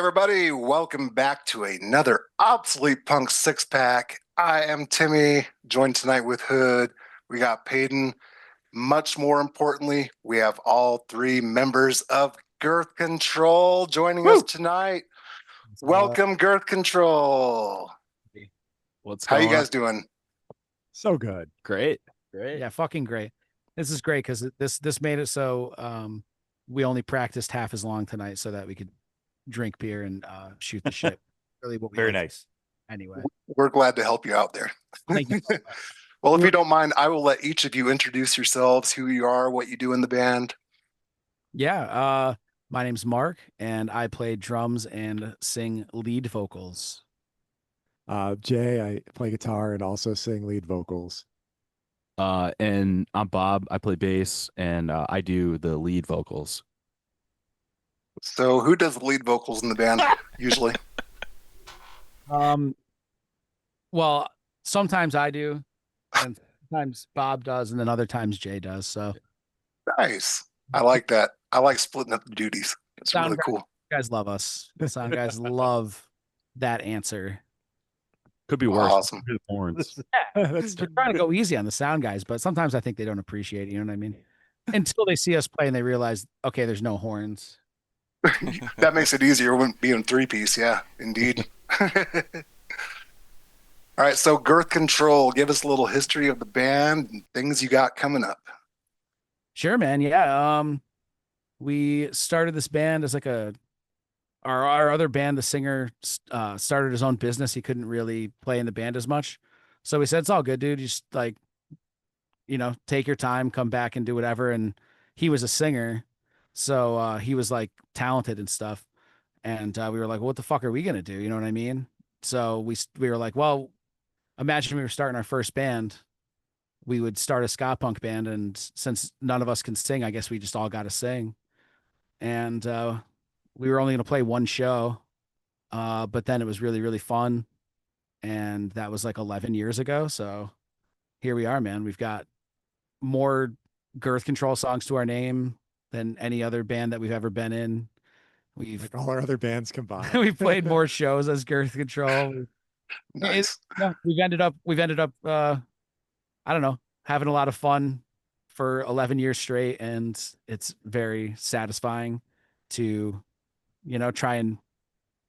everybody. Welcome back to another Obsolete Punx six pack. I am Timmy, joined tonight with Hood. We got Peyton. Much more importantly, we have all three members of Girth Control joining us tonight. Welcome, Girth Control. What's How going you on? guys doing? So good. Great. Yeah, fucking great. This is great because this made it so we only practiced half as long tonight so that we could drink beer and shoot the shit. Really, what we Very like nice. anyway. We're glad to help you out there. Thank you. Well, if you don't mind, I will let each of you introduce yourselves, who you are, what you do in the band. Yeah, my name's Mark, and I play drums and sing lead vocals. Jay, I play guitar and also sing lead vocals. And I'm Bob. I play bass and I do the lead vocals. So, who does the lead vocals in the band usually? Well, sometimes I do, and sometimes Bob does, and then other times Jay does. So Nice. I like that. I like splitting up the duties. It's Sound really guy- cool. guys love us. The sound guys love that answer. Could be worse. Awesome. Horns. That's We're trying to go easy on the sound guys, but sometimes I think they don't appreciate it. You know what I mean? Until they see us play and they realize, okay, there's no horns. That makes it easier when being three-piece. Yeah, indeed. All right, so Girth Control, give us a little history of the band and things you got coming up. Sure, man. Yeah. We started this band as like our other band, the singer started his own business. He couldn't really play in the band as much. So we said, it's all good, dude. You just like, take your time, come back and do whatever. And he was a singer. So he was like talented and stuff. And we were like, well, what the fuck are we going to do? You know what I mean? So we were like, well, imagine we were starting our first band. We would start a ska punk band. And since none of us can sing, I guess we just all got to sing. And we were only going to play one show. But then it was really, really fun. And that was like 11 years ago. So here we are, man. We've got more Girth Control songs to our name than any other band that we've ever been in. We've like all our other bands combined. we've played more shows as Girth Control. Nice. We've ended up I don't know, having a lot of fun for 11 years straight, and it's very satisfying to try and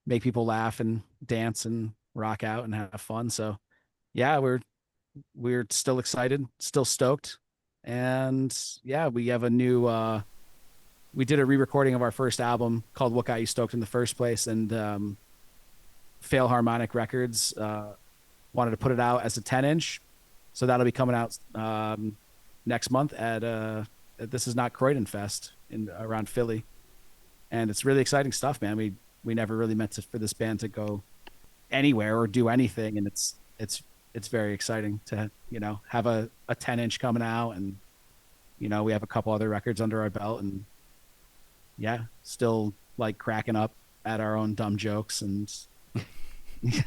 make people laugh and dance and rock out and have fun. So yeah, we're still excited, still stoked. And yeah, we have a new we did a re-recording of our first album called What Got You Stoked in the First Place, and Fail Harmonic Records wanted to put it out as a 10-inch. So that'll be coming out next month at This Is Not Croydon Fest around Philly. And it's really exciting stuff, man. We never really meant for this band to go anywhere or do anything, and it's very exciting to have a 10-inch coming out, and we have a couple other records under our belt, and yeah, still like cracking up at our own dumb jokes and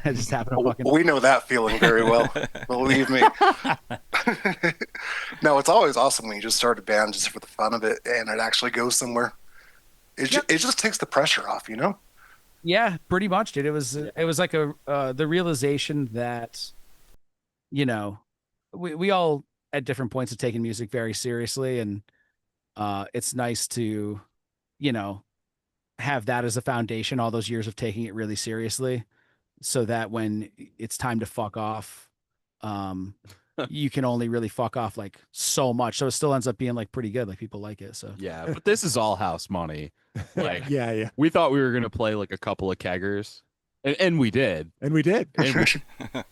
just having a fucking. We know that feeling very well. Believe me. No, it's always awesome when you just start a band just for the fun of it and it actually goes somewhere. It just takes the pressure off, Yeah, pretty much, dude. It was like the realization that we all at different points have taken music very seriously, and it's nice to have that as a foundation, all those years of taking it really seriously, so that when it's time to fuck off, you can only really fuck off like so much. So it still ends up being like pretty good. Like people like it. So Yeah, but this is all house money. Like, yeah. we thought we were gonna play like a couple of keggers, and we did. And we did. And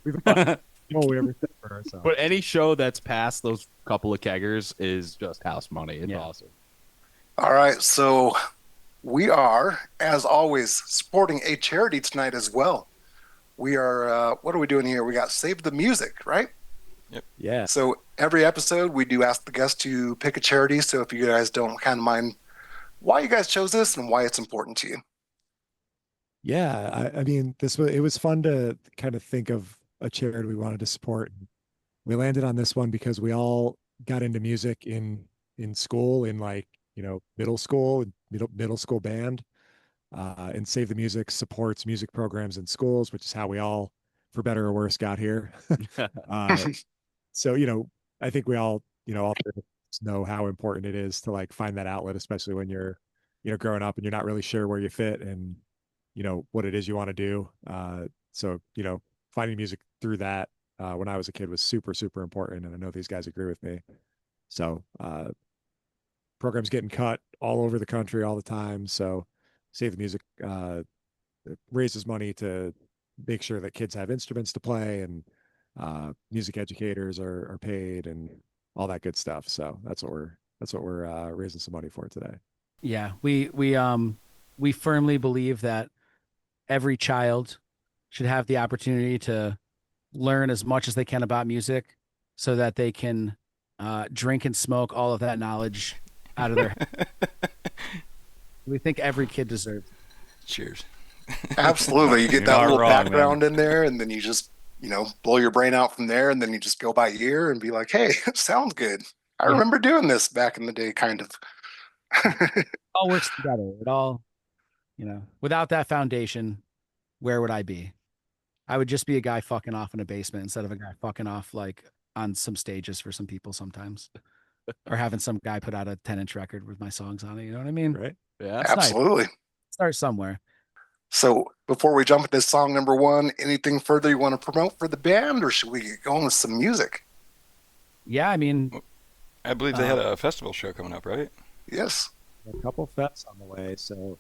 We've done all we ever did for ourselves. but any show that's past those couple of keggers is just house money. It's Yeah. awesome. All right, so we are, as always, supporting a charity tonight as well. We are, what are we doing here? We got Save the Music, right? Yeah. So every episode, we do ask the guests to pick a charity. So if you guys don't kind of mind why you guys chose this and why it's important to you. Yeah. I mean, it was fun to kind of think of a charity we wanted to support. We landed on this one because we all got into music in school, in like, middle school band. And Save the Music supports music programs in schools, which is how we all, for better or worse, got here. So, I think we all, all know how important it is to like find that outlet, especially when you're, growing up and you're not really sure where you fit and, what it is you want to do. So, finding music through that when I was a kid was super, super important. And I know these guys agree with me. So, programs getting cut all over the country all the time. So, Save the Music raises money to make sure that kids have instruments to play and music educators are paid and all that good stuff. So that's what we're raising some money for today. Yeah, we firmly believe that every child should have the opportunity to learn as much as they can about music so that they can drink and smoke all of that knowledge out of their head. We think every kid deserves it. Cheers. Absolutely. You get You're that not little wrong, background in there, and then you just, blow your brain out from there, and then you just go by ear and be like, hey, sounds good. I Yeah. remember doing this back in the day, kind of. It all works together. It all, without that foundation, where would I be? I would just be a guy fucking off in a basement instead of a guy fucking off like on some stages for some people sometimes, or having some guy put out a 10-inch record with my songs on it. You know what I mean? Right. Yeah. It's nice. Absolutely. Start somewhere. So before we jump into song number one, anything further you want to promote for the band, or should we get going with some music? Yeah, I mean, I believe they had a festival show coming up, right? Yes. A couple fests on the way. So,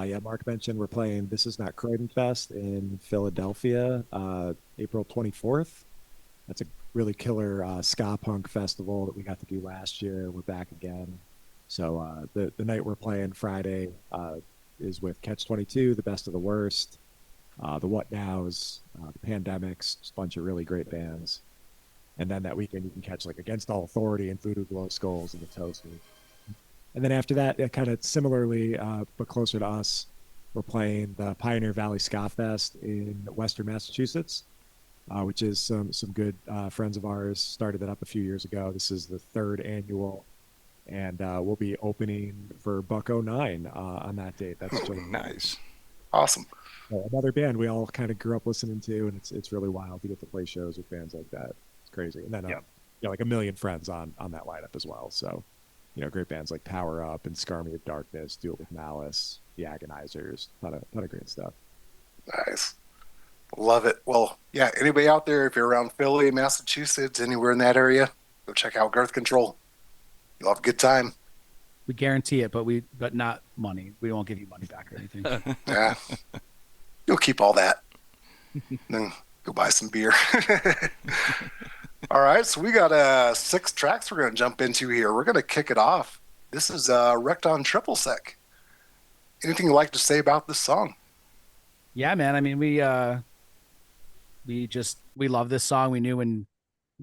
yeah, Mark mentioned we're playing This Is Not Croydon Fest in Philadelphia, April 24th. That's a really killer ska punk festival that we got to do last year. We're back again. So the night we're playing Friday is with Catch 22, The Best of the Worst, the What Nows, the Pandemics, just a bunch of really great bands. And then that weekend you can catch like Against All Authority and Voodoo Glow Skulls and the Toasters. And then after that, kind of similarly, but closer to us, we're playing the Pioneer Valley Ska Fest in Western Massachusetts, which is some good friends of ours started it up a few years ago. This is the third annual, and we'll be opening for Buck 09 on that date. That's just Nice. Awesome. another band we all kind of grew up listening to, and it's really wild to get to play shows with bands like that. It's crazy. And then like a million friends on that lineup as well. So great bands like Power Up and Scar Me of Darkness, Do It With Malice, The Agonizers, ton of great stuff. Nice. Love it. Well, yeah, anybody out there, if you're around Philly, Massachusetts, anywhere in that area, go check out Girth Control. You'll have a good time. we guarantee it, but not money. We won't give you money back or anything. Yeah. You'll keep all that. Then go buy some beer. All right, so we got 6 tracks we're going to jump into here. We're going to kick it off. This is Wrecked on Triple Sec. Anything you'd like to say about this song? Yeah, man. I mean, we love this song. We knew when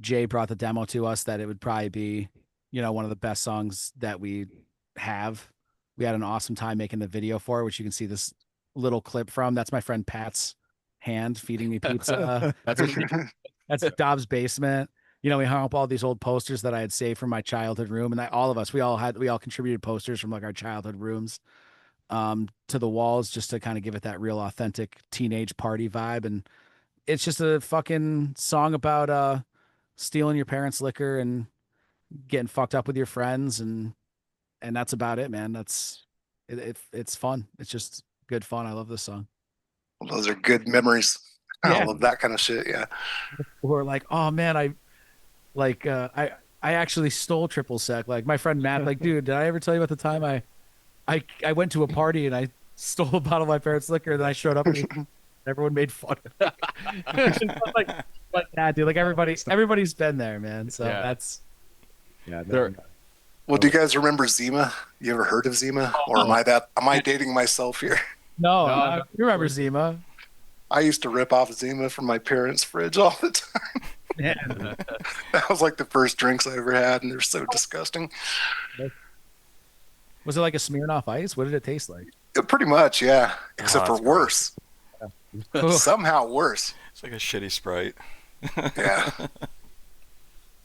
Jay brought the demo to us that it would probably be, one of the best songs that we have. We had an awesome time making the video for it, which you can see this little clip from. That's my friend Pat's hand feeding me pizza. That's Dob's basement. We hung up all these old posters that I had saved from my childhood room, and all of us, we all contributed posters from like our childhood rooms to the walls just to kind of give it that real authentic teenage party vibe. And it's just a fucking song about stealing your parents' liquor and getting fucked up with your friends, and that's about it, man. It's fun. It's just good fun. I love this song. Well, those are good memories. I Yeah. love that kind of shit. Yeah. Or like, oh man, I actually stole Triple Sec. Like my friend Matt, like, dude, did I ever tell you about the time I went to a party and I stole a bottle of my parents' liquor, and then I showed up and everyone made fun of it. like that, dude. Like everybody's been there, man. So Yeah. that's Well, do you guys remember Zima? You ever heard of Zima? Or am I dating myself here? no. You remember Zima? I used to rip off Zima from my parents' fridge all the time. Yeah. That was like the first drinks I ever had, and they're so disgusting. Was it like a Smirnoff Ice? What did it taste like? Pretty much, yeah. Except for that's worse. Somehow worse. It's like a shitty Sprite. Yeah.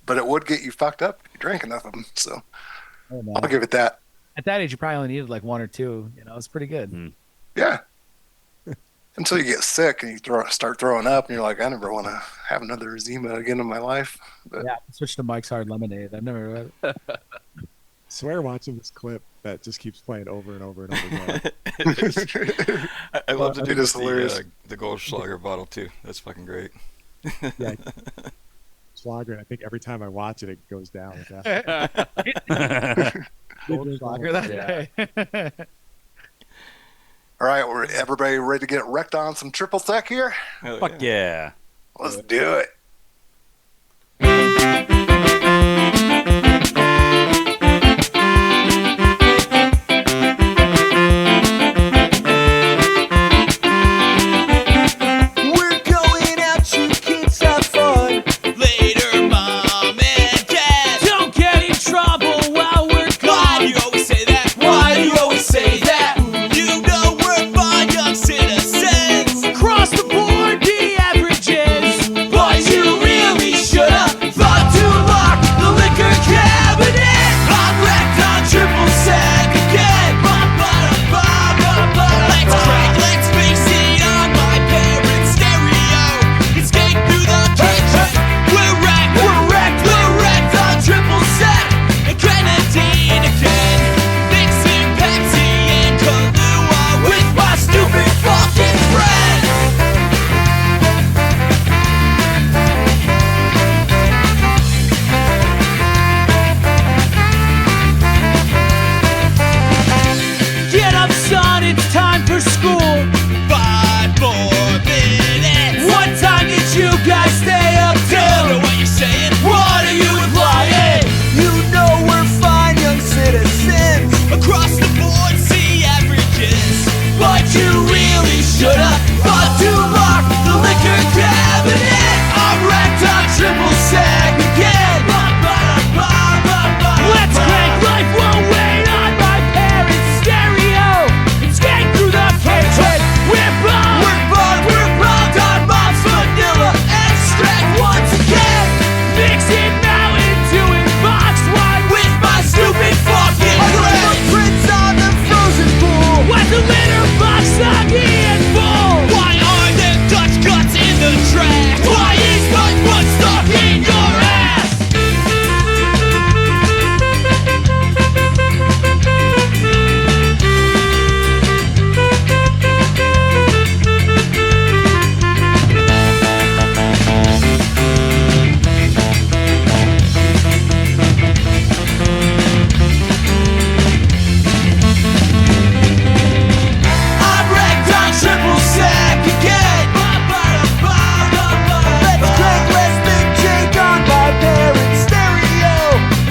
But it would get you fucked up if you drank enough of them. So Oh, man. I'll give it that. At that age, you probably only needed like one or two. It's pretty good. Yeah. Until you get sick and you start throwing up, and you're like, I never want to have another Zima again in my life. But Yeah, switch to Mike's Hard Lemonade. I've never. Swear watching this clip that just keeps playing over and over and over again. I love the It dude is with hilarious. the Goldschlager bottle too. That's fucking great. Yeah. Schlager, I think every time I watch it, it goes down with that. Goldschlager that day. all right, we're everybody ready to get wrecked on some triple sec here? Hell Fuck yeah. Let's do it. We're going out, you kids have fun. Later, mom and dad. Don't get in trouble while we're gone. Why do you always say that? Why do you always say that? You know we're fine, young citizens. Across the board, the averages. But you really should have thought to lock the liquor cabinet. I'm wrecked on triple sec again. Let's crank, let's face it on my parents' stereo. Escape through the kitchen. We're wrecked on triple sec. And grenadine again. Mixing Pepsi and Kahlua with my stupid fucking friend. Get up, son, it's time for school. 5 more minutes. What time did you guys stay up till? I don't know what you're saying. What are you implying? You know we're fine, young citizens. Across the board, see averages. But you really should have thought to lock the liquor cabinet. I'm wrecked on triple sec again. Let's crank, life won't wait on my parents' stereo. Escape through the kitchen. We're bombed on mom's vanilla extract once again. Mixing Mountain Dew and box wine with my stupid fucking friend. Prints on the frozen pool. Why's the litter box soggy and full? Why are there Dutch guts in the trash? Why is my foot stuck in your ass? I'm wrecked on triple sec again. Let's crank, let's big Jake on my parents' stereo.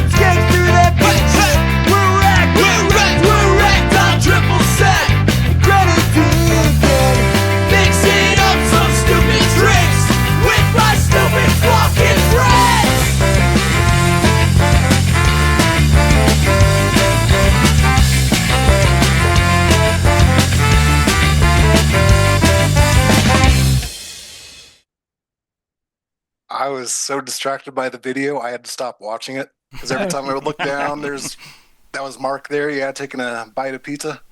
Let's get through that kitchen. We're wrecked on triple sec. Grenadine again. Mixing up some stupid drinks with my stupid fucking friends. I was so distracted by the video, I had to stop watching it because every time I would look down, that was Mark there. Yeah, taking a bite of pizza.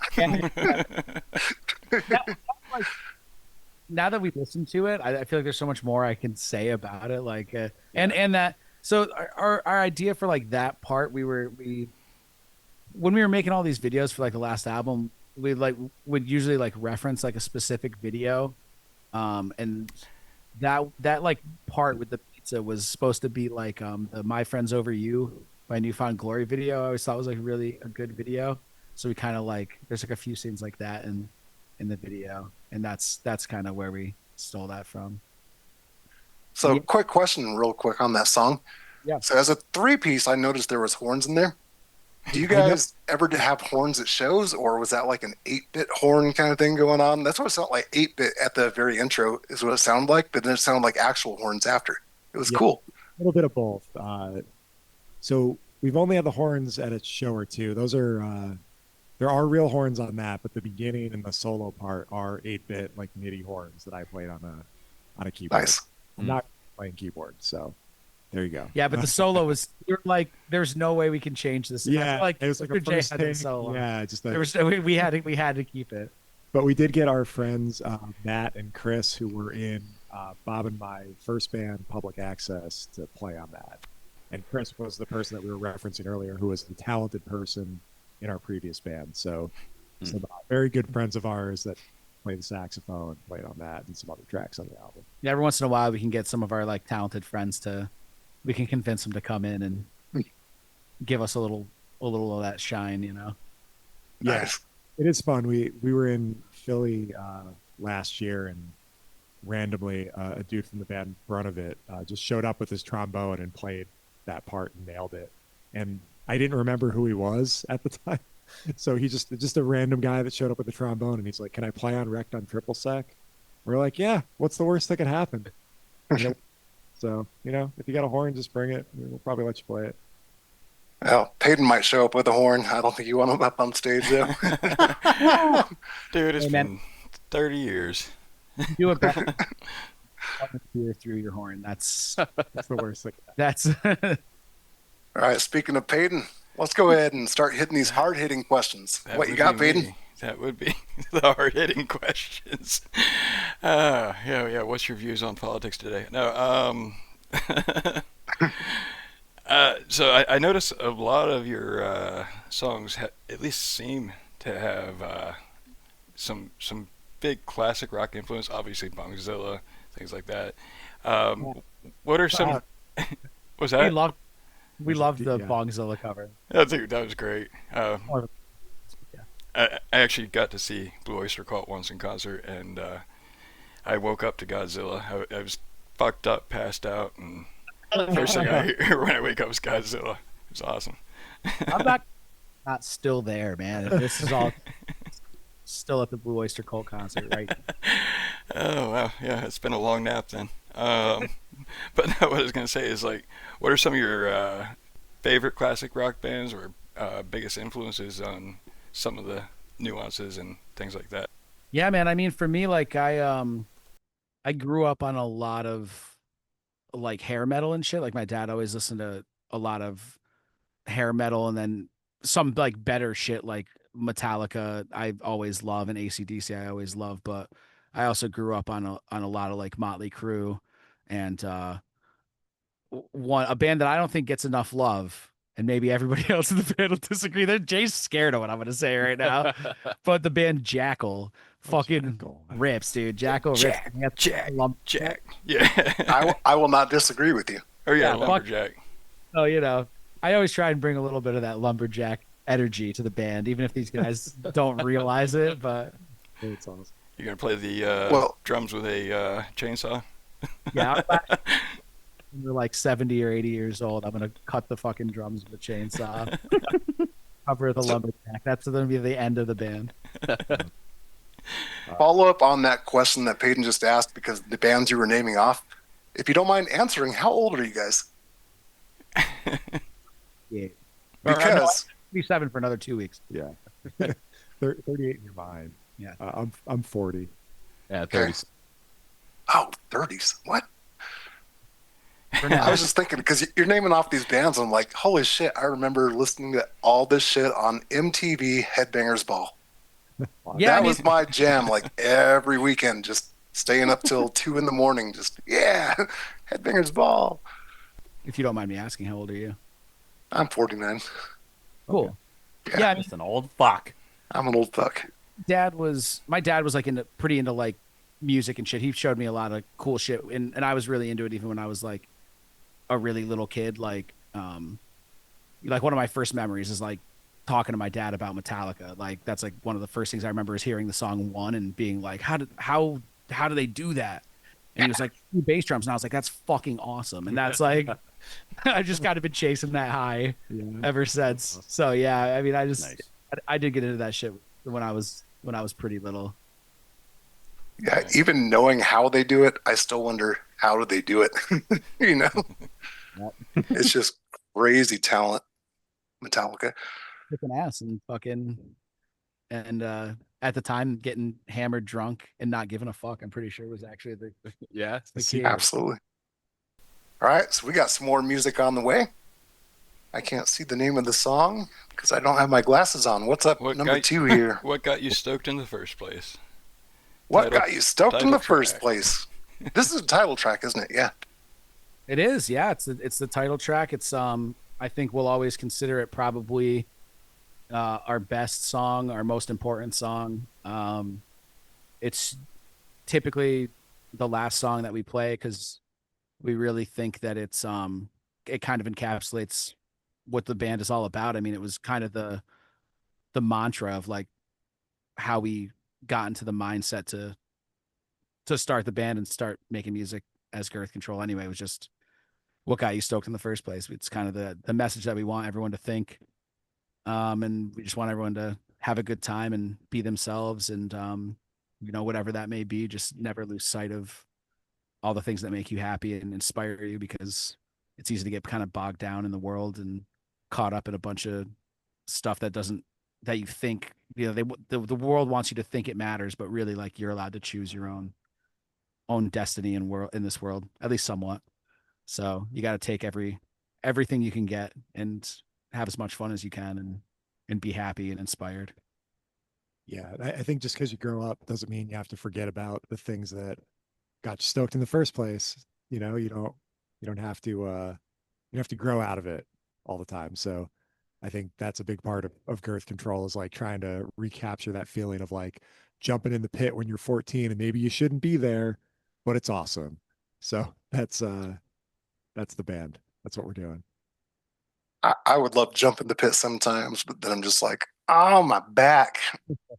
Now that we listened to it, I feel like there's so much more I can say about it. Like, and that. So our idea for like that part, we when we were making all these videos for like the last album, we like would usually like reference like a specific video, and that like part with the pizza was supposed to be like the My Friends Over You by Newfound Glory video. I always thought was like really a good video. So we kind of like there's like a few scenes like that in the video, and that's kind of where we stole that from. So, Yeah. quick question, real quick on that song. Yeah. So, as a 3-piece, I noticed there was horns in there. Do you guys ever have horns at shows, or was that like an 8-bit horn kind of thing going on? That's what it sounded like. 8-bit at the very intro is what it sounded like, but then it sounded like actual horns after. It was cool. A little bit of both. So we've only had the horns at a show or two. Those are there are real horns on that, but the beginning and the solo part are 8-bit like MIDI horns that I played on a keyboard. Nice. I'm not playing keyboard, so there you go. Yeah, but the solo was you're like, there's no way we can change this. Yeah, like it was like a Mr. J first had it take. solo. Yeah, just There was we had to keep it. But we did get our friends Matt and Chris, who were in Bob and my first band, Public Access, to play on that. And Chris was the person that we were referencing earlier, who was the talented person in our previous band. So, some very good friends of ours that play the saxophone played on that, and some other tracks on the album. Yeah, every once in a while we can get some of our like talented friends we can convince them to come in and give us a little of that shine, you know. Yeah, Nice. it is fun. We were in Philly last year, and randomly a dude from the band Front of It just showed up with his trombone and played that part and nailed it. And I didn't remember who he was at the time. So he just a random guy that showed up with the trombone, and he's like, "Can I play on Wrecked on triple sec?" We're like, "Yeah, what's the worst that could happen?" So, if you got a horn, just bring it. We'll probably let you play it. Well, Peyton might show up with a horn. I don't think you want him up on stage, though. Dude, it's Amen. been 30 years. Do it better. Peer through your horn. That's That's the worst thing. that's All right, speaking of Peyton, let's go ahead and start hitting these hard-hitting questions. That What you would got, be Peyton? me. That would be the hard-hitting questions. Yeah. What's your views on politics today? No. So I noticed a lot of your songs at least seem to have some big classic rock influence. Obviously, Bongzilla, things like that. What are some? Was we that? loved the Yeah. Bongzilla cover. I think that was great. More of I actually got to see Blue Oyster Cult once in concert, and I woke up to Godzilla. I was fucked up, passed out, and first thing I hear when I wake up is Godzilla. It was awesome. I'm not still there, man. This is all still at the Blue Oyster Cult concert, right? Oh wow, yeah, it's been a long nap then. But no, what I was gonna say is like, what are some of your favorite classic rock bands or biggest influences on some of the nuances and things like that? Yeah, man. I mean, for me, like I grew up on a lot of like hair metal and shit. Like my dad always listened to a lot of hair metal, and then some like better shit like Metallica. I always love, and AC/DC I always love, but I also grew up on a lot of like Motley Crue and a band that I don't think gets enough love. And maybe everybody else in the band will disagree. Jay's scared of what I'm going to say right now. But the band Jackal fucking Jackal. rips, dude. Jackal rips. Jack. Yeah. I will not disagree with you. Oh yeah, Yeah, fuck- lumberjack. So, I always try and bring a little bit of that lumberjack energy to the band, even if these guys don't realize it. But It's awesome. You're gonna play the Well- drums with a chainsaw? yeah, when we're like 70 or 80 years old, I'm going to cut the fucking drums with a chainsaw. Cover the lumberjack. That's going to be the end of the band. Follow up on that question that Peyton just asked, because the bands you were naming off, if you don't mind answering, how old are you guys? Yeah. Because 37 for another 2 weeks. Yeah. 38 in your mind. Yeah. I'm 40. Yeah, Okay. 30. oh, 30s. What? For I now. was just thinking, because you're naming off these bands, I'm like, holy shit! I remember listening to all this shit on MTV Headbangers Ball. Yeah, That I mean- was my jam. Like every weekend, just staying up till 2 a.m. Just Headbangers Ball. If you don't mind me asking, how old are you? I'm 49. Cool. Yeah. Yeah, I mean, Just an old fuck. I'm an old fuck. my dad was like pretty into like music and shit. He showed me a lot of cool shit, and I was really into it even when I was like a really little kid. Like one of my first memories is like talking to my dad about Metallica. Like that's like one of the first things I remember is hearing the song One and being like, how do they do that? And he was like, bass drums, and I was like, that's fucking awesome. And that's like I just kind of been chasing that high Yeah. ever since. So yeah, I mean, Nice. I did get into that shit when I was pretty little. Yeah, even knowing how they do it, I still wonder, how do they do it? You know, it's just crazy talent. Metallica. Kicking ass and fucking and at the time getting hammered drunk and not giving a fuck, I'm pretty sure was actually the Yeah. key. Absolutely. All right, so we got some more music on the way. I can't see the name of the song because I don't have my glasses on. What's up, number 2 here? What got you stoked in the first place? What got you stoked in the first track. place? This is a title track, isn't it? Yeah. It is, yeah. It's the title track. It's I think we'll always consider it probably our best song, our most important song. It's typically the last song that we play because we really think that it kind of encapsulates what the band is all about. I mean, it was kind of the mantra of like how we got into the mindset to start the band and start making music as Girth Control. Anyway, it was just what got you stoked in the first place. It's kind of the message that we want everyone to think, and we just want everyone to have a good time and be themselves, and whatever that may be, just never lose sight of all the things that make you happy and inspire you, because it's easy to get kind of bogged down in the world and caught up in a bunch of stuff that you think, the world wants you to think it matters, but really, like, you're allowed to choose your own destiny in this world, at least somewhat. So you got to take everything you can get and have as much fun as you can and be happy and inspired. Yeah, I think just because you grow up doesn't mean you have to forget about the things that got you stoked in the first place. You don't have to grow out of it all the time. So I think that's a big part of Girth Control, is like trying to recapture that feeling of like jumping in the pit when you're 14 and maybe you shouldn't be there, but it's awesome. So that's the band. That's what we're doing. I would love to jump in the pit sometimes, but then I'm just like, oh, my back.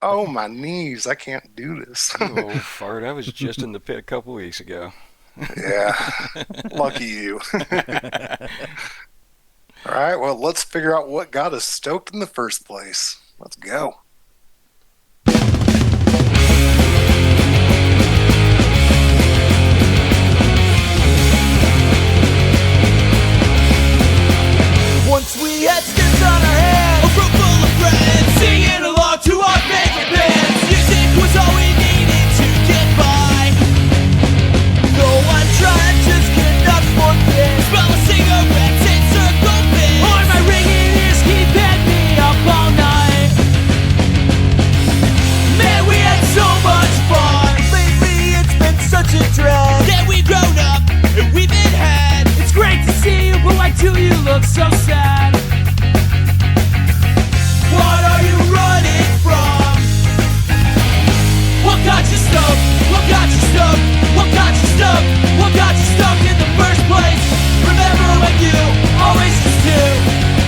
Oh, my knees. I can't do this. Oh, fart. I was just in the pit a couple weeks ago. Yeah. Lucky you. All right. Well, let's figure out what got us stoked in the first place. Let's go. Once we had stickers on our hands, a room full of friends, singing along to our favorite bands. Music was all we needed to get by. Though I'm trying to just get enough for this. Smell of cigarettes and circle pits. On my ringing ears keeping me up all night. Man, we had so much fun. Lately it's been such a drag. Then we've grown up and we've been had. It's great to see you, but why do you look so sad? What are you running from? What got you stoked? What got you stoked? What got you stoked? What got you stoked in the first place? Remember when you always used to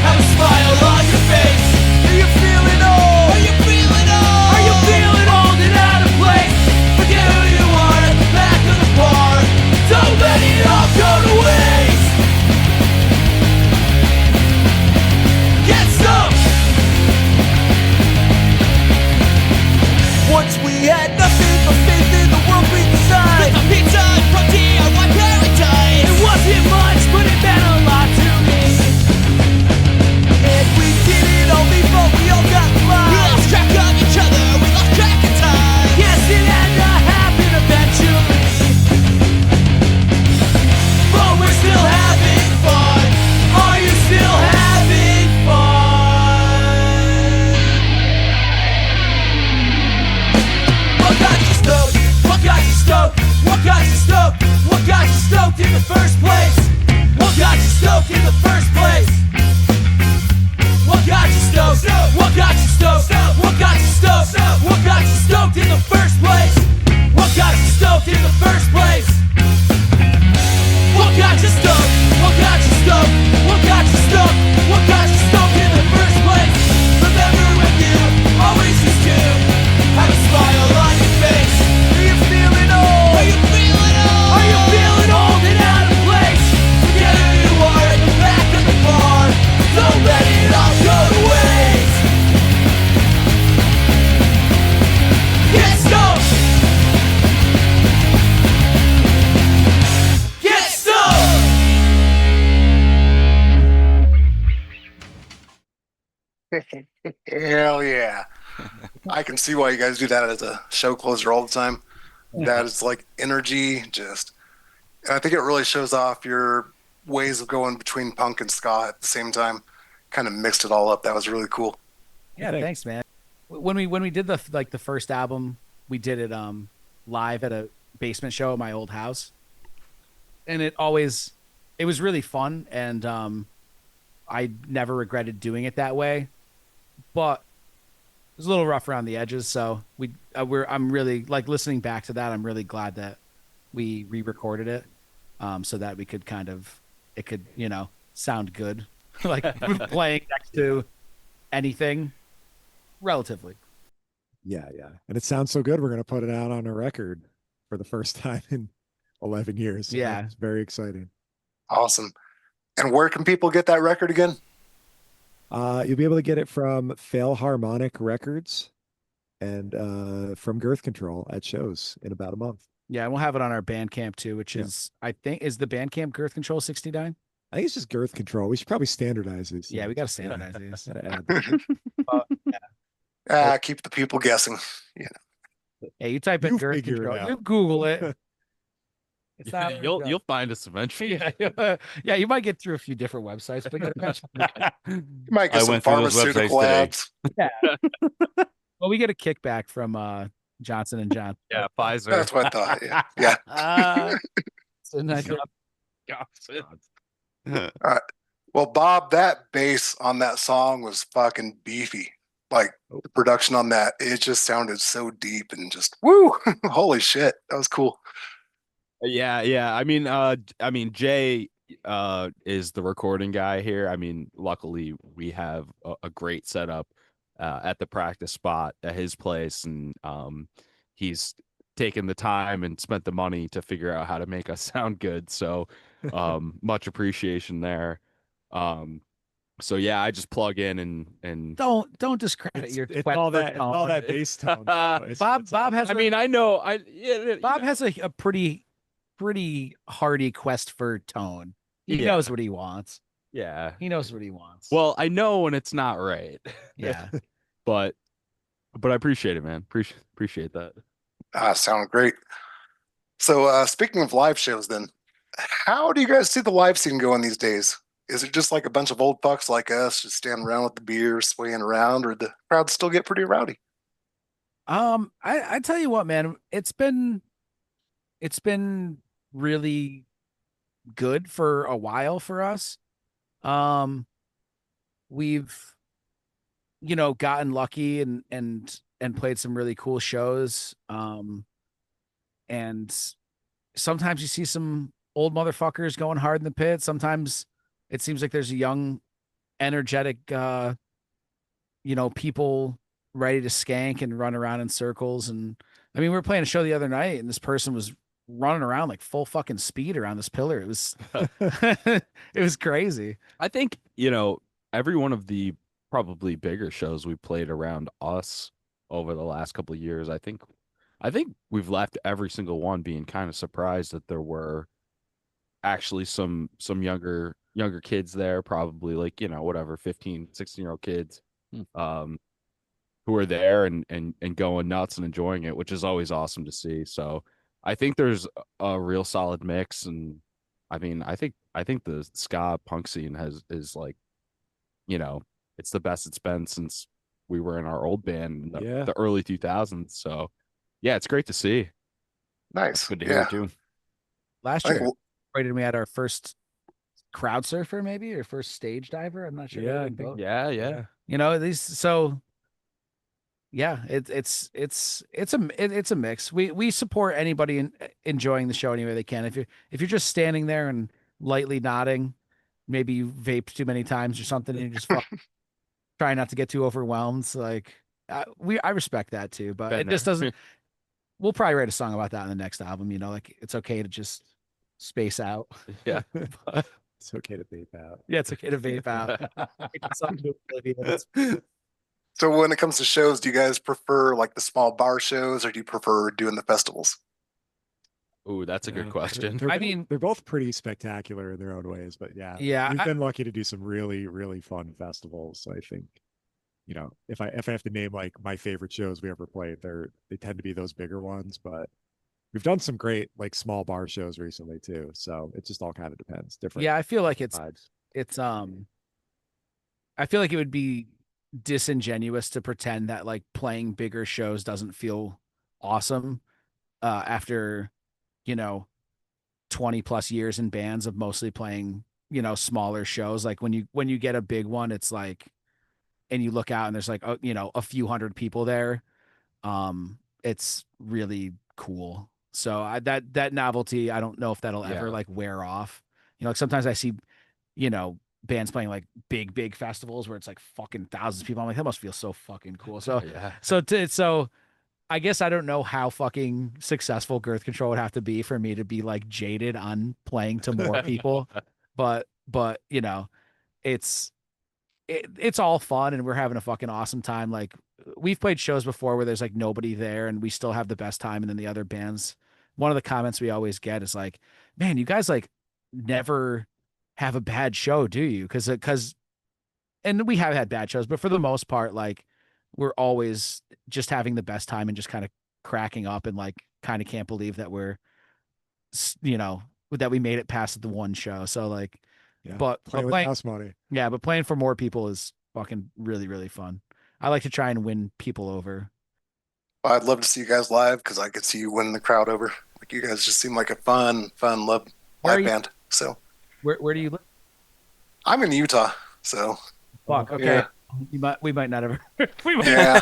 have a smile on your face? Are you feeling old? Are you feeling old? Are you feeling old and out of place? Forget who you are at the back of the bar. Don't let it all go to waste. Get stoked! Once we had nothing but faith in the world we designed. With a pizza from DIY paradise. It wasn't much, but it meant a lot to me. And we did it only, but we all got lost. We lost track of each other, we lost track of time. Yes, it had to happen eventually. But we're still having fun. Are you still having fun? What got you stoked? What got you stoked? What got you stoked? What got you stoked in the first place? What got you stoked in the first place? What got you stoked? What got you stoked? What got you stoked? What got you stoked in the first place? What got you stoked in the first place? What got you stoked? What got you stoked? What got you stoked? What got you stoked in the first place? Remember when you always used to have a smile on your face? Are you feeling old? Are you feeling old? Are you feeling old and out of place? Forget who you are at the back of the bar. Don't let it all go to waste. Get stoked! Get stoked! Hell yeah. I can see why you guys do that as a show closer all the time. That is like energy, and I think it really shows off your ways of going between punk and ska at the same time. kind of mixed it all up. That was really cool. Yeah, thanks, man. When we did the first album, we did it live at a basement show at my old house, and it was really fun, and I never regretted doing it that way, but it was a little rough around the edges. So I'm really like listening back to that. I'm really glad that we re-recorded it, so that we could it could sound good, like playing next to anything relatively. Yeah, yeah. And it sounds so good. We're going to put it out on a record for the first time in 11 years. So Yeah. it's very exciting. Awesome. And where can people get that record again? You'll be able to get it from Philharmonic Records and from Girth Control at shows in about a month. Yeah, and we'll have it on our Bandcamp too, which is I think is the Bandcamp Girth Control 69. I think it's just Girth Control. We should probably standardize these. Yeah, we got to standardize these. Keep the people guessing. Yeah. Hey, you type in Girth figure it Control, out. you Google it. It's not You'll find us eventually. Yeah, you might get through a few different websites, but eventually. You might get I some went through those pharmaceutical websites today. ads. Well, we get a kickback from Johnson and Johnson. Yeah, Pfizer. That's what I thought. Yeah. Yeah. So nice. Well, Bob, that bass on that song was fucking beefy. Like the production on that, it just sounded so deep and just woo, holy shit. That was cool. Yeah. I mean, Jay is the recording guy here. I mean, luckily we have a great setup at the practice spot at his place, and he's taken the time and spent the money to figure out how to make us sound good. So much appreciation there. So yeah, I just plug in and Don't discredit your It's all that bass tone. Bob has. I mean, I know Bob has a pretty hearty quest for tone. He Yeah. knows what he wants. yeah. He knows what he wants. Well, I know when it's not right. yeah. but I appreciate it, man. Appreciate that. Sound great. So speaking of live shows then, how do you guys see the live scene going these days? Is it just like a bunch of old fucks like us just standing around with the beer, swaying around, or the crowds still get pretty rowdy? I tell you what, man, it's been really good for a while for us. We've gotten lucky and played some really cool shows. And sometimes you see some old motherfuckers going hard in the pit. Sometimes it seems like there's a young, energetic, people ready to skank and run around in circles. And I mean, we were playing a show the other night, and this person was running around like full fucking speed around this pillar. It was, it was crazy. I think, every one of the probably bigger shows we played around us over the last couple of years, I think we've left every single one being kind of surprised that there were actually some younger kids there, probably like, whatever, 15, 16-year-old kids, who are there and going nuts and enjoying it, which is always awesome to see. So I think there's a real solid mix. And I mean, I think the ska punk scene is like, it's the best it's been since we were in our old band in the early 2000s. So yeah, it's great to see. Nice. Good to hear too. Last year, we had our first crowd surfer, maybe, or first stage diver. I'm not sure. Yeah. It's a mix. We support anybody enjoying the show any way they can. If you're just standing there and lightly nodding, maybe you vaped too many times or something, and you just try not to get too overwhelmed. So like I respect that too, but it just doesn't. We'll probably write a song about that in the next album. Like it's okay to just space out. Yeah. It's okay to vape out. Yeah, it's okay to vape out. So when it comes to shows, do you guys prefer like the small bar shows, or do you prefer doing the festivals? Ooh, that's a good question. They're both pretty spectacular in their own ways, but yeah, we've been lucky to do some really, really fun festivals. So I think, if I have to name like my favorite shows we ever played, they tend to be those bigger ones, but we've done some great like small bar shows recently too. So it just all kind of depends. Different. Yeah, I feel like vibes. it's I feel like it would be disingenuous to pretend that like playing bigger shows doesn't feel awesome after, you know, 20 plus years in bands of mostly playing, you know, smaller shows. Like when you get a big one, it's like, and you look out and there's like, you know, a few hundred people there. It's really cool. So that novelty, I don't know if that'll ever Yeah. like wear off. You know, like sometimes I see, you know, bands playing like big festivals where it's like fucking thousands of people. I'm like, that must feel so fucking cool. So Yeah. so I guess I don't know how fucking successful Girth Control would have to be for me to be like jaded on playing to more people. But you know, it's it's all fun and we're having a fucking awesome time. Like we've played shows before where there's like nobody there and we still have the best time. And then the other bands, one of the comments we always get is like, man, you guys like never have a bad show, do you? Cause and we have had bad shows, but for the most part, like we're always just having the best time and just kind of cracking up and like kind of can't believe that you know, that we made it past the one show. So like, Yeah. but Playing with playing, house money. yeah, but playing for more people is fucking really, really fun. I like to try and win people over. I'd love to see you guys live because I could see you winning the crowd over. Like you guys just seem like a fun Where are live you- band. So Where do you live? I'm in Utah. So Fuck. Okay. yeah. We might not ever. We might. Yeah.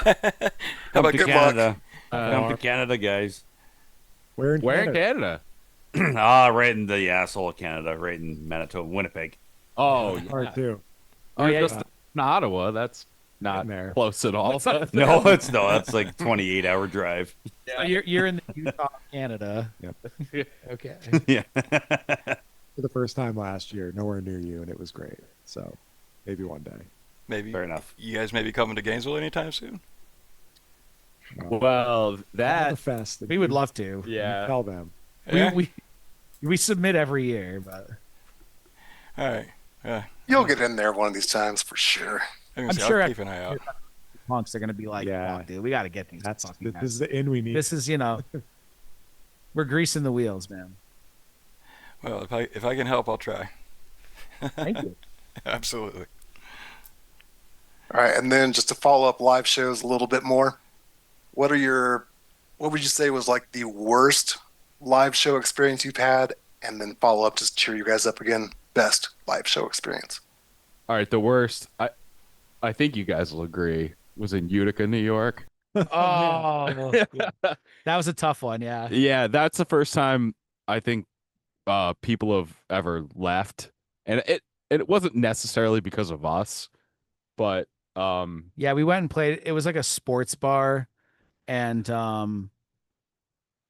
How about good Canada. Uh, Come to Canada, guys. Where in Where in Canada? Canada? Right in the asshole of Canada, right in Manitoba, Winnipeg. Oh, Part yeah. two. Oh, yeah, Just in Ottawa. That's not Getting there. close at all. No, that's like 28-hour drive. So you're in the Utah, Canada. Yep. Okay. Yeah. For the first time last year, nowhere near you, and it was great. So maybe one day. Maybe Fair enough. you guys may be coming to Gainesville anytime soon. Well, The that fest. We would love to. yeah. Tell them. Yeah? We submit every year, but All right. Yeah. You'll get in there one of these times for sure. I'm I'm sure sure I'll keep an eye out. Punks are gonna be like, Yeah. "Fuck, dude, we got to get these. That's fucking this is the in we need. This is, you know, we're greasing the wheels, man. Well, if I can help, I'll try. Thank you. Absolutely. All right, and then just to follow up live shows a little bit more, what would you say was like the worst live show experience you've had? And then follow up, just cheer you guys up again, best live show experience. All right, the worst. I think you guys will agree was in Utica, New York. Oh, that was a tough one. Yeah. Yeah, that's the first time I think people have ever left, and it wasn't necessarily because of us, but Yeah, we went and played. It was like a sports bar, and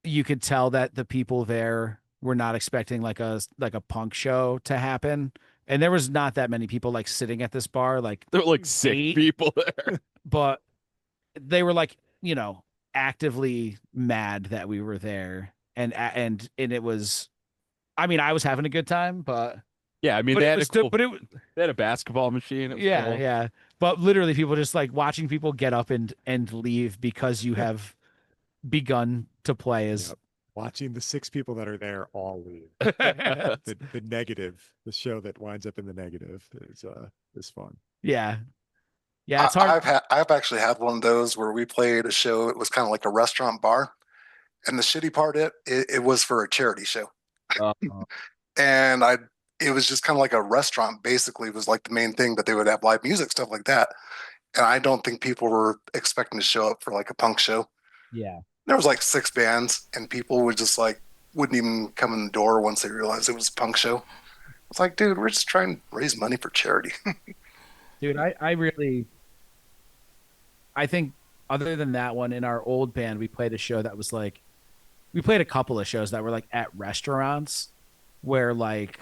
you could tell that the people there were not expecting like a punk show to happen. And there was not that many people like sitting at this bar, like, there were like 6 Eight. people there. but they were like, you know, actively mad that we were there, and it was, I mean, I was having a good time, but Yeah, I mean but they it had was a cool, but it they had a basketball machine. It was yeah, cool. yeah. But literally people just like watching people get up and leave because you have begun to play is Yep. Watching the 6 people that are there all leave. The negative, the show that winds up in the negative is fun. yeah. Yeah, it's hard. I've actually had one of those where we played a show. It was kind of like a restaurant bar, and the shitty part it was for a charity show, Uh, and it was just kind of like a restaurant. Basically, was like the main thing, but they would have live music, stuff like that. And I don't think people were expecting to show up for like a punk show. Yeah. There was like 6 bands, and people would just like wouldn't even come in the door once they realized it was a punk show. It's like, dude, we're just trying to raise money for charity. Dude, I think other than that one, in our old band, we played a show that was like, we played a couple of shows that were like at restaurants where like,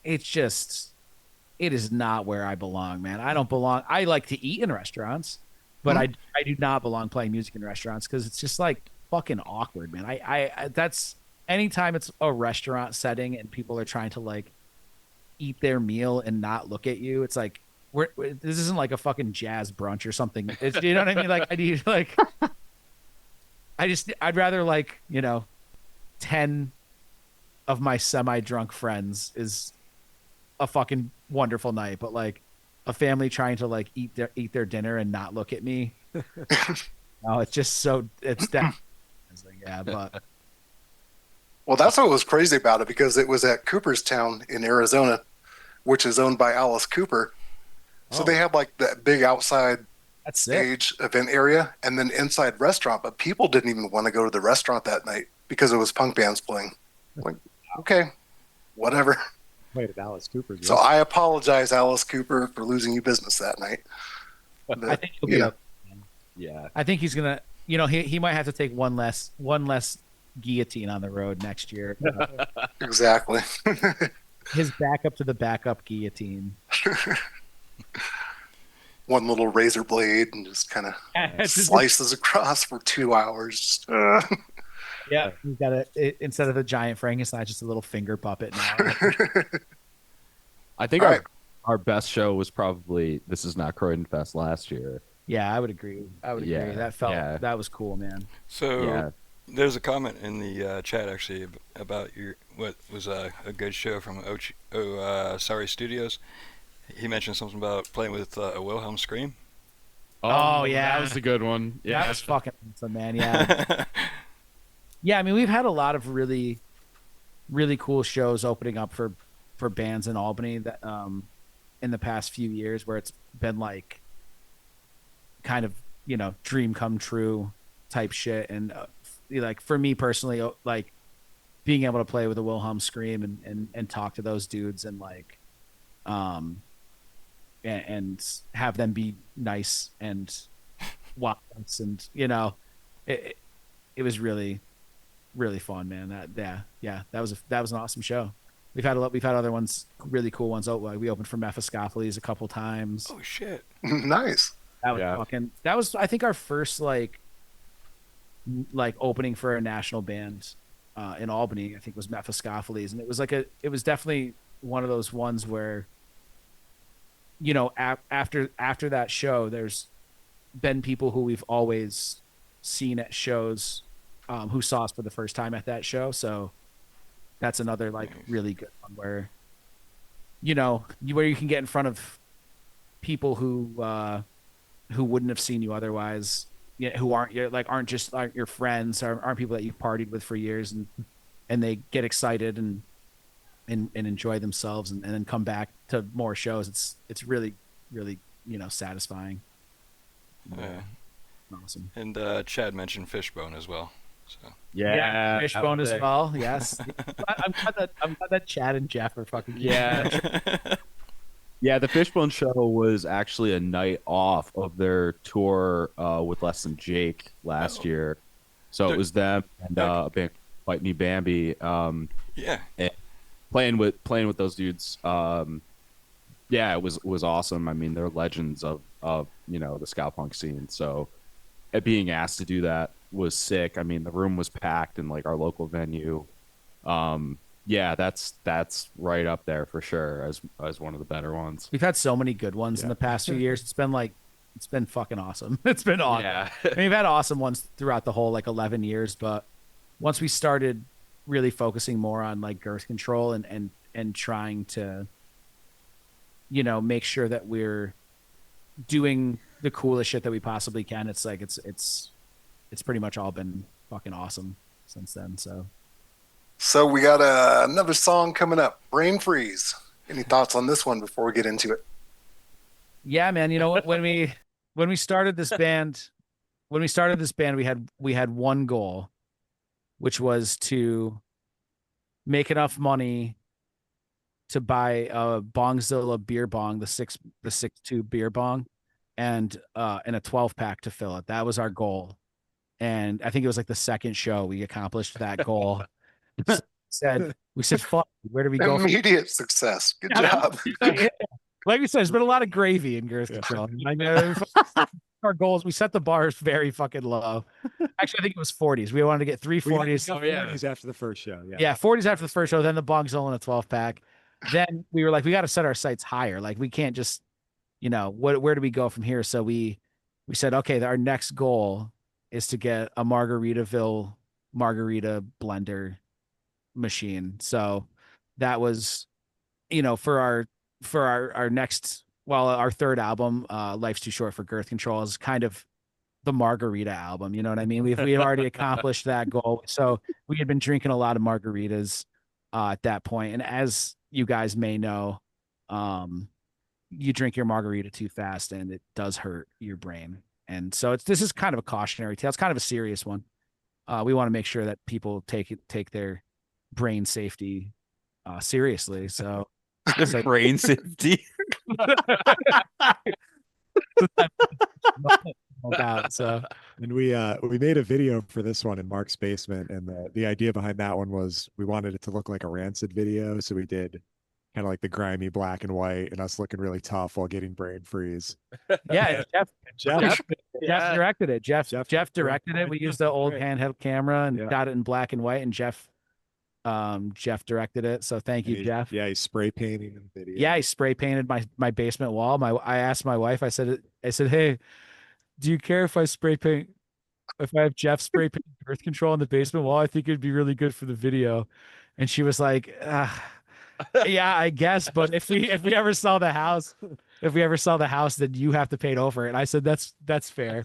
it is not where I belong, man. I don't belong. I like to eat in restaurants, but I do not belong playing music in restaurants because it's just like fucking awkward, man. I that's anytime it's a restaurant setting and people are trying to like eat their meal and not look at you, it's like, this isn't like a fucking jazz brunch or something. It's, you know what I mean? Like I need like, I'd rather like, you know, 10 of my semi-drunk friends is a fucking wonderful night, but like a family trying to like eat their dinner and not look at me. No, it's just so it's that. It's like, yeah, but Well, that's what was crazy about it because it was at Cooperstown in Arizona, which is owned by Alice Cooper. So they have like that big outside that's sick. stage event area and then inside restaurant, but people didn't even want to go to the restaurant that night because it was punk bands playing. Like, okay, whatever. Played at Alice Cooper's. So I apologize, Alice Cooper, for losing you business that night. But, I think he'll be up. Yeah. I think he's gonna. You know, he might have to take one less guillotine on the road next year. Exactly. His backup to the backup guillotine. One little razor blade and just kind of slices across for 2 hours. Yeah, he's got instead of a giant Frankenstein, just a little finger puppet now. I think our best show was probably This Is Not Croydon Fest last year. Yeah, I would agree. Yeah, that was cool, man. So there's a comment in the chat actually about what was a good show from Sorry Studios. He mentioned something about playing with a Wilhelm scream. Oh, yeah, that was a good one. Yeah, that was fucking awesome, man. Yeah, yeah. I mean, we've had a lot of really, really cool shows opening up for bands in Albany that in the past few years, where it's been like kind of, you know, dream come true type shit. And like for me personally, like being able to play with a Wilhelm scream and talk to those dudes and like and have them be nice and watch us, and you know, it was really, really fun, man. That was an awesome show. We've had other ones, really cool ones. We opened for Mephistopheles a couple times. Oh shit! Nice. That was I think our first like opening for a national band in Albany. I think was Mephistopheles, and it was definitely one of those ones where, you know, after that show, there's been people who we've always seen at shows who saw us for the first time at that show. So that's another like really good one where, you know, where you can get in front of people who wouldn't have seen you otherwise, who aren't your friends, or aren't people that you've partied with for years, and they get excited and enjoy themselves and then come back to more shows. It's really, really, you know, satisfying. Yeah. Awesome. And Chad mentioned Fishbone as well. So Yeah, Fishbone as well. Yes. I'm glad that Chad and Jeff are fucking Yeah, the Fishbone show was actually a night off of their tour with Less Than Jake last year. So it was them and a band Bite Me Bambi. Yeah. And playing with those dudes. Yeah, it was awesome. I mean, they're legends of you know, the ska punk scene. So being asked to do that was sick. I mean, the room was packed in like our local venue. Yeah, that's right up there for sure as one of the better ones. We've had so many good ones in the past few years. It's been fucking awesome. It's been awesome. Yeah. I mean, we've had awesome ones throughout the whole like 11 years, but once we started really focusing more on like girth control and trying to, you know, make sure that we're doing the coolest shit that we possibly can, it's like it's pretty much all been fucking awesome since then. So we got another song coming up, Brain Freeze. Any thoughts on this one before we get into it? Yeah, man. You know what? When we started this band, we had one goal, which was to make enough money to buy a Bongzilla beer bong, the 6.2 beer bong, and a 12-pack to fill it. That was our goal. And I think it was like the second show we accomplished that goal. We said, fuck, where do we go? Immediate success. Good job. Like we said, there's been a lot of gravy in girth control. I mean, our goals, we set the bars very fucking low. Actually, I think it was 40s. We wanted to get 3 40s. 40s after the first show. Yeah, 40s after the first show, then the Bongzilla and a 12-pack. Then we were like, we got to set our sights higher. Like we can't just, you know, where do we go from here? So we said, okay, our next goal is to get a Margaritaville margarita blender machine. So that was, you know, for our next well, our third album, Life's Too Short for Girth Control, is kind of the margarita album. You know what I mean? We had already accomplished that goal. So we had been drinking a lot of margaritas at that point. And as you guys may know, you drink your margarita too fast and it does hurt your brain. And so this is kind of a cautionary tale. It's kind of a serious one. We want to make sure that people take their brain safety seriously. So The brain safety. so And we made a video for this one in Mark's basement, and the idea behind that one was we wanted it to look like a Rancid video, so we did kind of like the grimy black and white, and us looking really tough while getting brain freeze. yeah, Jeff Yeah. directed it. Jeff Jeff directed it. We used the old Great. handheld camera and Yeah. got it in black and white, and Jeff directed it. So thank you, Jeff. Yeah, he's spray painting in the video. Yeah, he spray painted my basement wall. I asked my wife, I said, hey, do you care if I spray paint if I have Jeff spray paint birth control on the basement wall? I think it'd be really good for the video. And she was like, yeah, I guess, but if we ever sell the house, then you have to paint over it. And I said that's fair.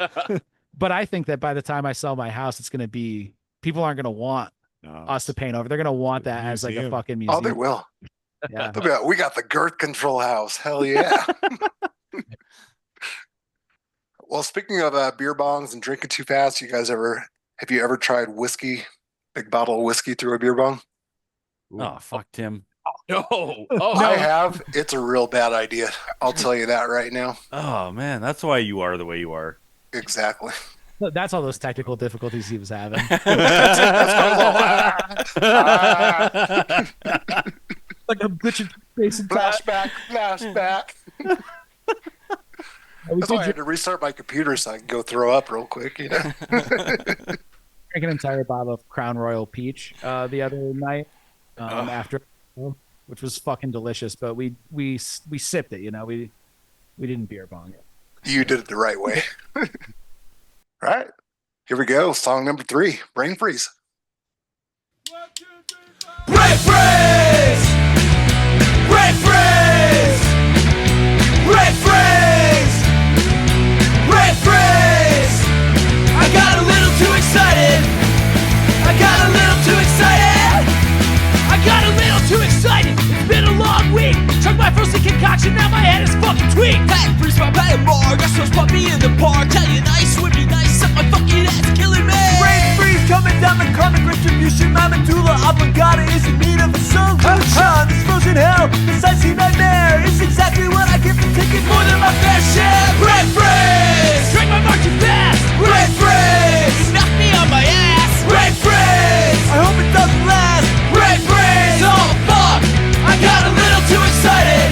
But I think that by the time I sell my house, it's gonna be people aren't gonna want us to paint over. They're gonna want that as like a museum. fucking museum. Oh, they will. Yeah. They'll be like, we got the Girth Control house. Hell yeah. Well, speaking of beer bongs and drinking too fast, have you ever tried whiskey, big bottle of whiskey through a beer bong? Oh, fuck Tim. No. I have. It's a real bad idea. I'll tell you that right now. Oh man, that's why you are the way you are. Exactly. That's all those technical difficulties he was having. Like I'm glitching face and Flashback. That's why I had to restart my computer so I can go throw up real quick. You know? drank an entire bottle of Crown Royal Peach the other night after, which was fucking delicious. But we sipped it, you know. We didn't beer bong it. You did it the right way. Right. Here we go. Song number 3, Brain Freeze. Brain freeze! Brain freeze! Brain freeze! Brain freeze! I got a little too excited. It's been a long week. Chugged my frozen concoction, now my head is fucking tweaked. Hey, freeze my bad more. Got some puppy in the park. Tell you nice, would be nice. Suck my fucking ass, killing me. Brain freeze coming down the karmic retribution. My medulla oblongata is in need of a solution. This frozen hell, this icy nightmare is exactly what I get for taking more than my fair share. Brain freeze! Drink my march too fast. Brain freeze! Knock me on my ass. Brain freeze! I hope it doesn't last. Brain freeze! Oh fuck! I got a little too excited.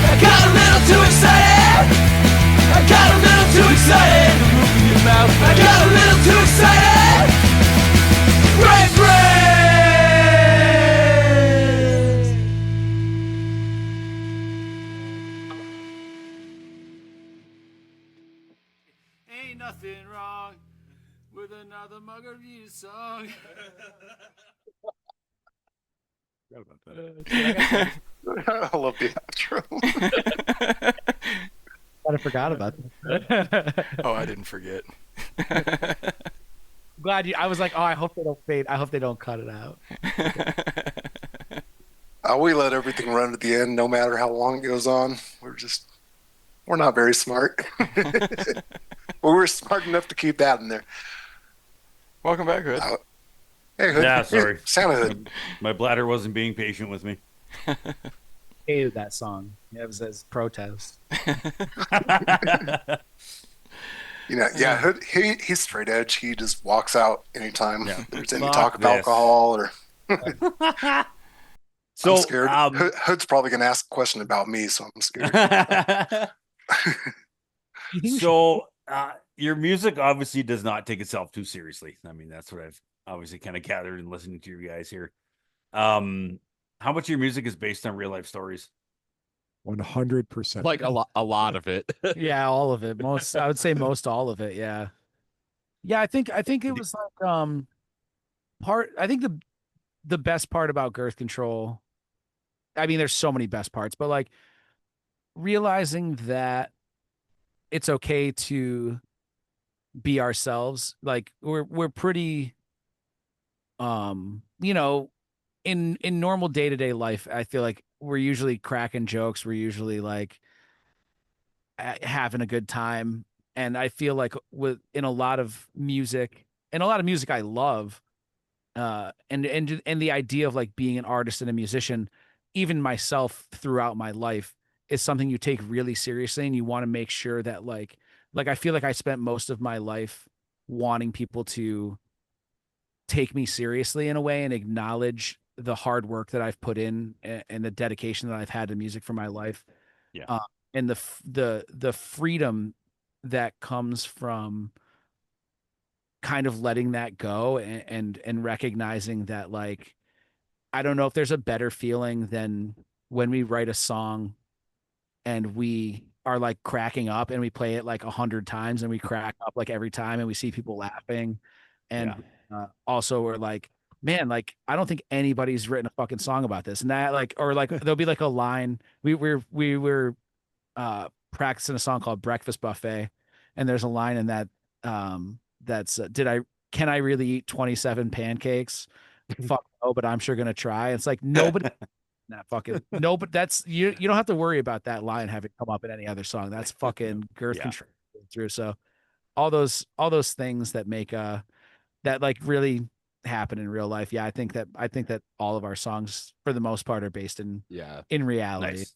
I got a little too excited. I got a little too excited. I got a little too excited. Brain freeze! Ain't nothing wrong with another margarita song. I love the outro. I forgot about that. Oh, I didn't forget. Glad you. I was like, oh, I hope they don't fade. I hope they don't cut it out. We let everything run at the end, no matter how long it goes on. We're not very smart. But we're smart enough to keep that in there. Welcome back, Hood. Hey, Hood. Yeah, sorry. Santa Hood. My bladder wasn't being patient with me. Hated that song. It was his protest. You know, yeah, Hood, he's straight edge. He just walks out anytime there's any Fuck talk of this. alcohol or. So I'm scared. Hood's probably going to ask a question about me, so I'm scared. so your music obviously does not take itself too seriously. I mean, that's what I've obviously kind of gathered in listening to you guys here. How much of your music is based on real life stories? 100%. Like a lot of it. Yeah, all of it. I would say most all of it. Yeah. Yeah, I think it was like I think the best part about Girth Control, I mean, there's so many best parts, but like realizing that it's okay to be ourselves. Like we're pretty you know, in normal day-to-day life, I feel like we're usually cracking jokes, we're usually like having a good time. And I feel like with in a lot of music, and a lot of music I love, and the idea of like being an artist and a musician, even myself throughout my life, is something you take really seriously, and you want to make sure that like I feel like I spent most of my life wanting people to take me seriously in a way and acknowledge the hard work that I've put in, and the dedication that I've had to music for my life. Yeah. And the freedom that comes from kind of letting that go, and recognizing that, like, I don't know if there's a better feeling than when we write a song and we are like cracking up, and we play it like 100 times and we crack up like every time, and we see people laughing. And also we're like, man, like I don't think anybody's written a fucking song about this. And that, like, or like there'll be like a line, we were practicing a song called Breakfast Buffet, and there's a line in that that's can I really eat 27 pancakes? Fuck no, but I'm sure gonna try. It's like nobody that fucking no, but that's you don't have to worry about that line having come up in any other song. That's fucking Girth Yeah. control through. So all those things that make that like really happen in real life. Yeah, I think that all of our songs for the most part are based in reality. Nice.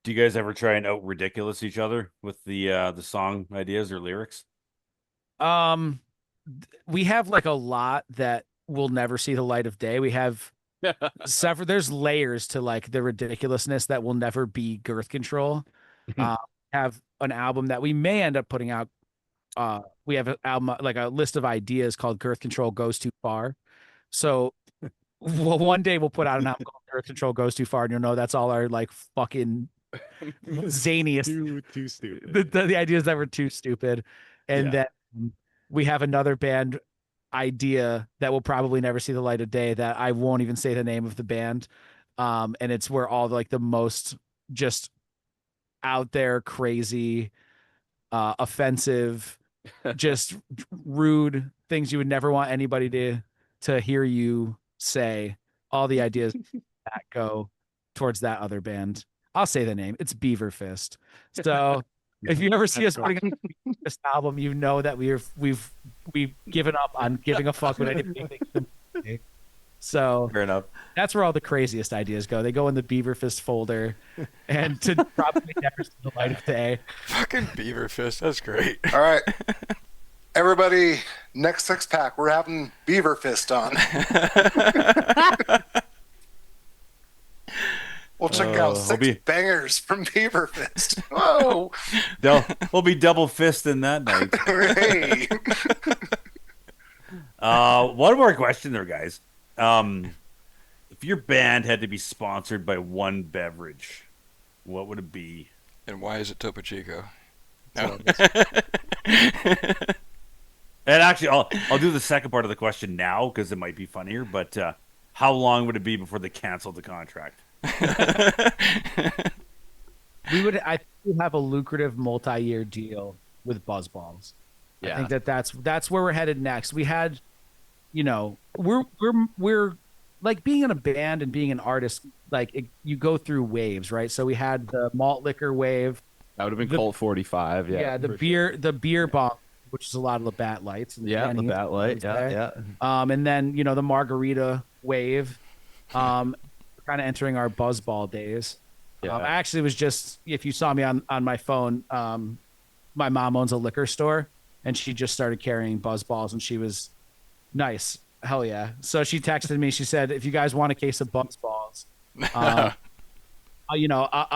Do you guys ever try and out ridiculous each other with the song ideas or lyrics? We have like a lot that will never see the light of day. We have several, there's layers to like the ridiculousness that will never be Girth Control. Have an album that we may end up putting out. We have an album, like a list of ideas called Girth Control Goes Too Far. So well, one day we'll put out an album called Girth Control Goes Too Far, and you'll know that's all our like fucking zaniest Too stupid. the ideas that were too stupid. And then we have another band idea that will probably never see the light of day, that I won't even say the name of the band. And it's where all like the most just out there crazy, offensive, just rude things you would never want anybody to hear you say, all the ideas that go towards that other band. I'll say the name. It's Beaver Fist. So if you ever see us putting out this album, you know that we've given up on giving a fuck what anybody thinks. So Fair enough. that's where all the craziest ideas go. They go in the Beaver Fist folder, and to probably never see the light of day. Fucking Beaver Fist. That's great. All right. Everybody, next six pack, we're having Beaver Fist on. We'll check out six bangers from Beaver Fist. Whoa. We'll be double fisting that night. Hey. One more question there, guys. If your band had to be sponsored by one beverage, what would it be? And why is it Topo Chico? No. And actually, I'll do the second part of the question now because it might be funnier. But how long would it be before they canceled the contract? We would, I think, we have a lucrative multi-year deal with Buzzballs. I think that's where we're headed next. We had, we're like being in a band and being an artist. Like you go through waves, right? So we had the malt liquor wave. That would have been Colt 45. Yeah. The beer bomb, which is a lot of Labatt Lights. And Yeah, Labatt Light. Yeah. And then the margarita wave. Kind of entering our Buzzball days. Yeah. I actually was just, if you saw me on my phone, my mom owns a liquor store, and she just started carrying Buzzballs, and she was nice. Hell yeah. So she texted me. She said, if you guys want a case of Buzzballs, I'll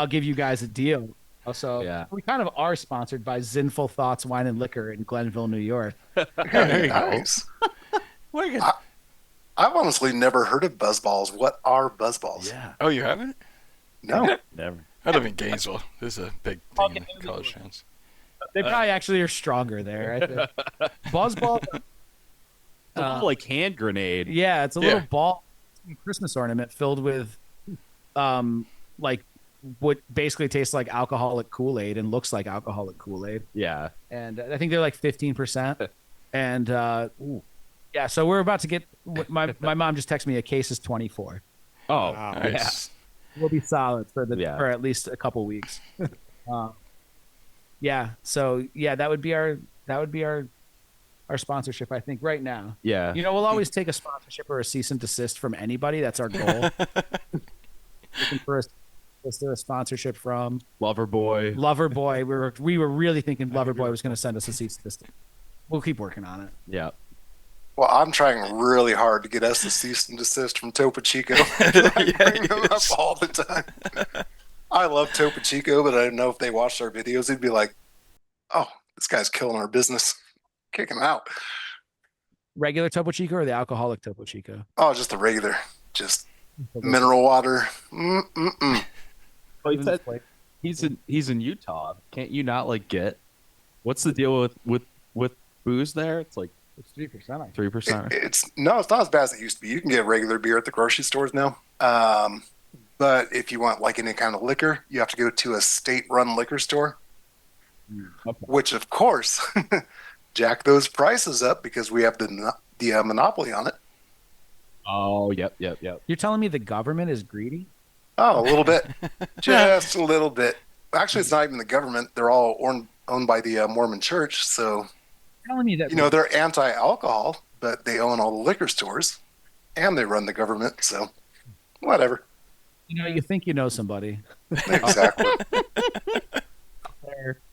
give you guys a deal. So we kind of are sponsored by Zinful Thoughts Wine and Liquor in Glenville, New York. Nice. I've honestly never heard of Buzzballs. What are Buzzballs? Yeah. Oh, you haven't? No. Never. I live in Gainesville. This is a big thing in college towns. They probably actually are stronger there. I think. Buzzball. Like hand grenade. Yeah, it's a little ball Christmas ornament filled with like what basically tastes like alcoholic Kool-Aid and looks like alcoholic Kool-Aid. Yeah. And I think they're like 15%. And yeah, so we're about to get my mom just texted me a case is 24. Oh, Wow. Nice. We'll be solid for Yeah. for at least a couple weeks. Yeah, so yeah, that would be our sponsorship, I think, right now. yeah. You know, we'll always take a sponsorship or a cease and desist from anybody. That's our goal. Looking for a sponsorship from Loverboy. Loverboy. We were really thinking Loverboy was going to send us a cease and desist. We'll keep working on it. Yeah. Well, I'm trying really hard to get us to cease and desist from Topo Chico. I bring them up all the time. I love Topo Chico, but I don't know if they watched our videos, they'd be like, "Oh, this guy's killing our business. Kick him out." Regular Topo Chico or the alcoholic Topo Chico? Oh, just the regular, just mineral water. Mm-mm-mm. Well, he said he's in Utah. Can't you not like get? What's the deal with booze there? It's like It's 3%. 3%. It's not as bad as it used to be. You can get regular beer at the grocery stores now. But if you want like any kind of liquor, you have to go to a state-run liquor store, Okay. which of course jack those prices up because we have the monopoly on it. Oh, yep. You're telling me the government is greedy? Oh, a little bit, just a little bit. Actually, it's not even the government. They're all owned by the Mormon Church, so You're telling me that they're anti-alcohol, but they own all the liquor stores, and they run the government. So, whatever. you think you know somebody. Exactly.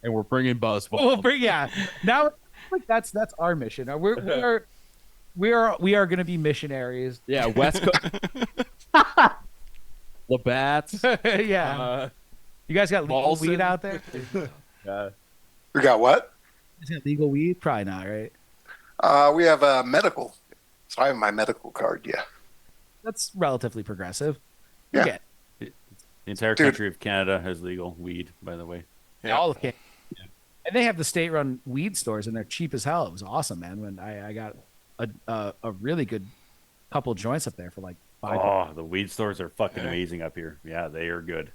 And we're bringing Buzz. Well, now like that's our mission. We are going to be missionaries. Yeah, West Coast. Labatt's. Yeah. You guys got legal Paulson. weed out there? Yeah. We got what? Is it legal weed? Probably not, right? We have medical. So I have my medical card. Yeah. That's relatively progressive. Yeah. Okay. The entire Dude. country of Canada has legal weed, by the way. Yeah. All of Canada. And they have the state-run weed stores, and they're cheap as hell. It was awesome, man. When I got a really good couple joints up there for like $5. Oh, the weed stores are fucking amazing up here. Yeah, they are good.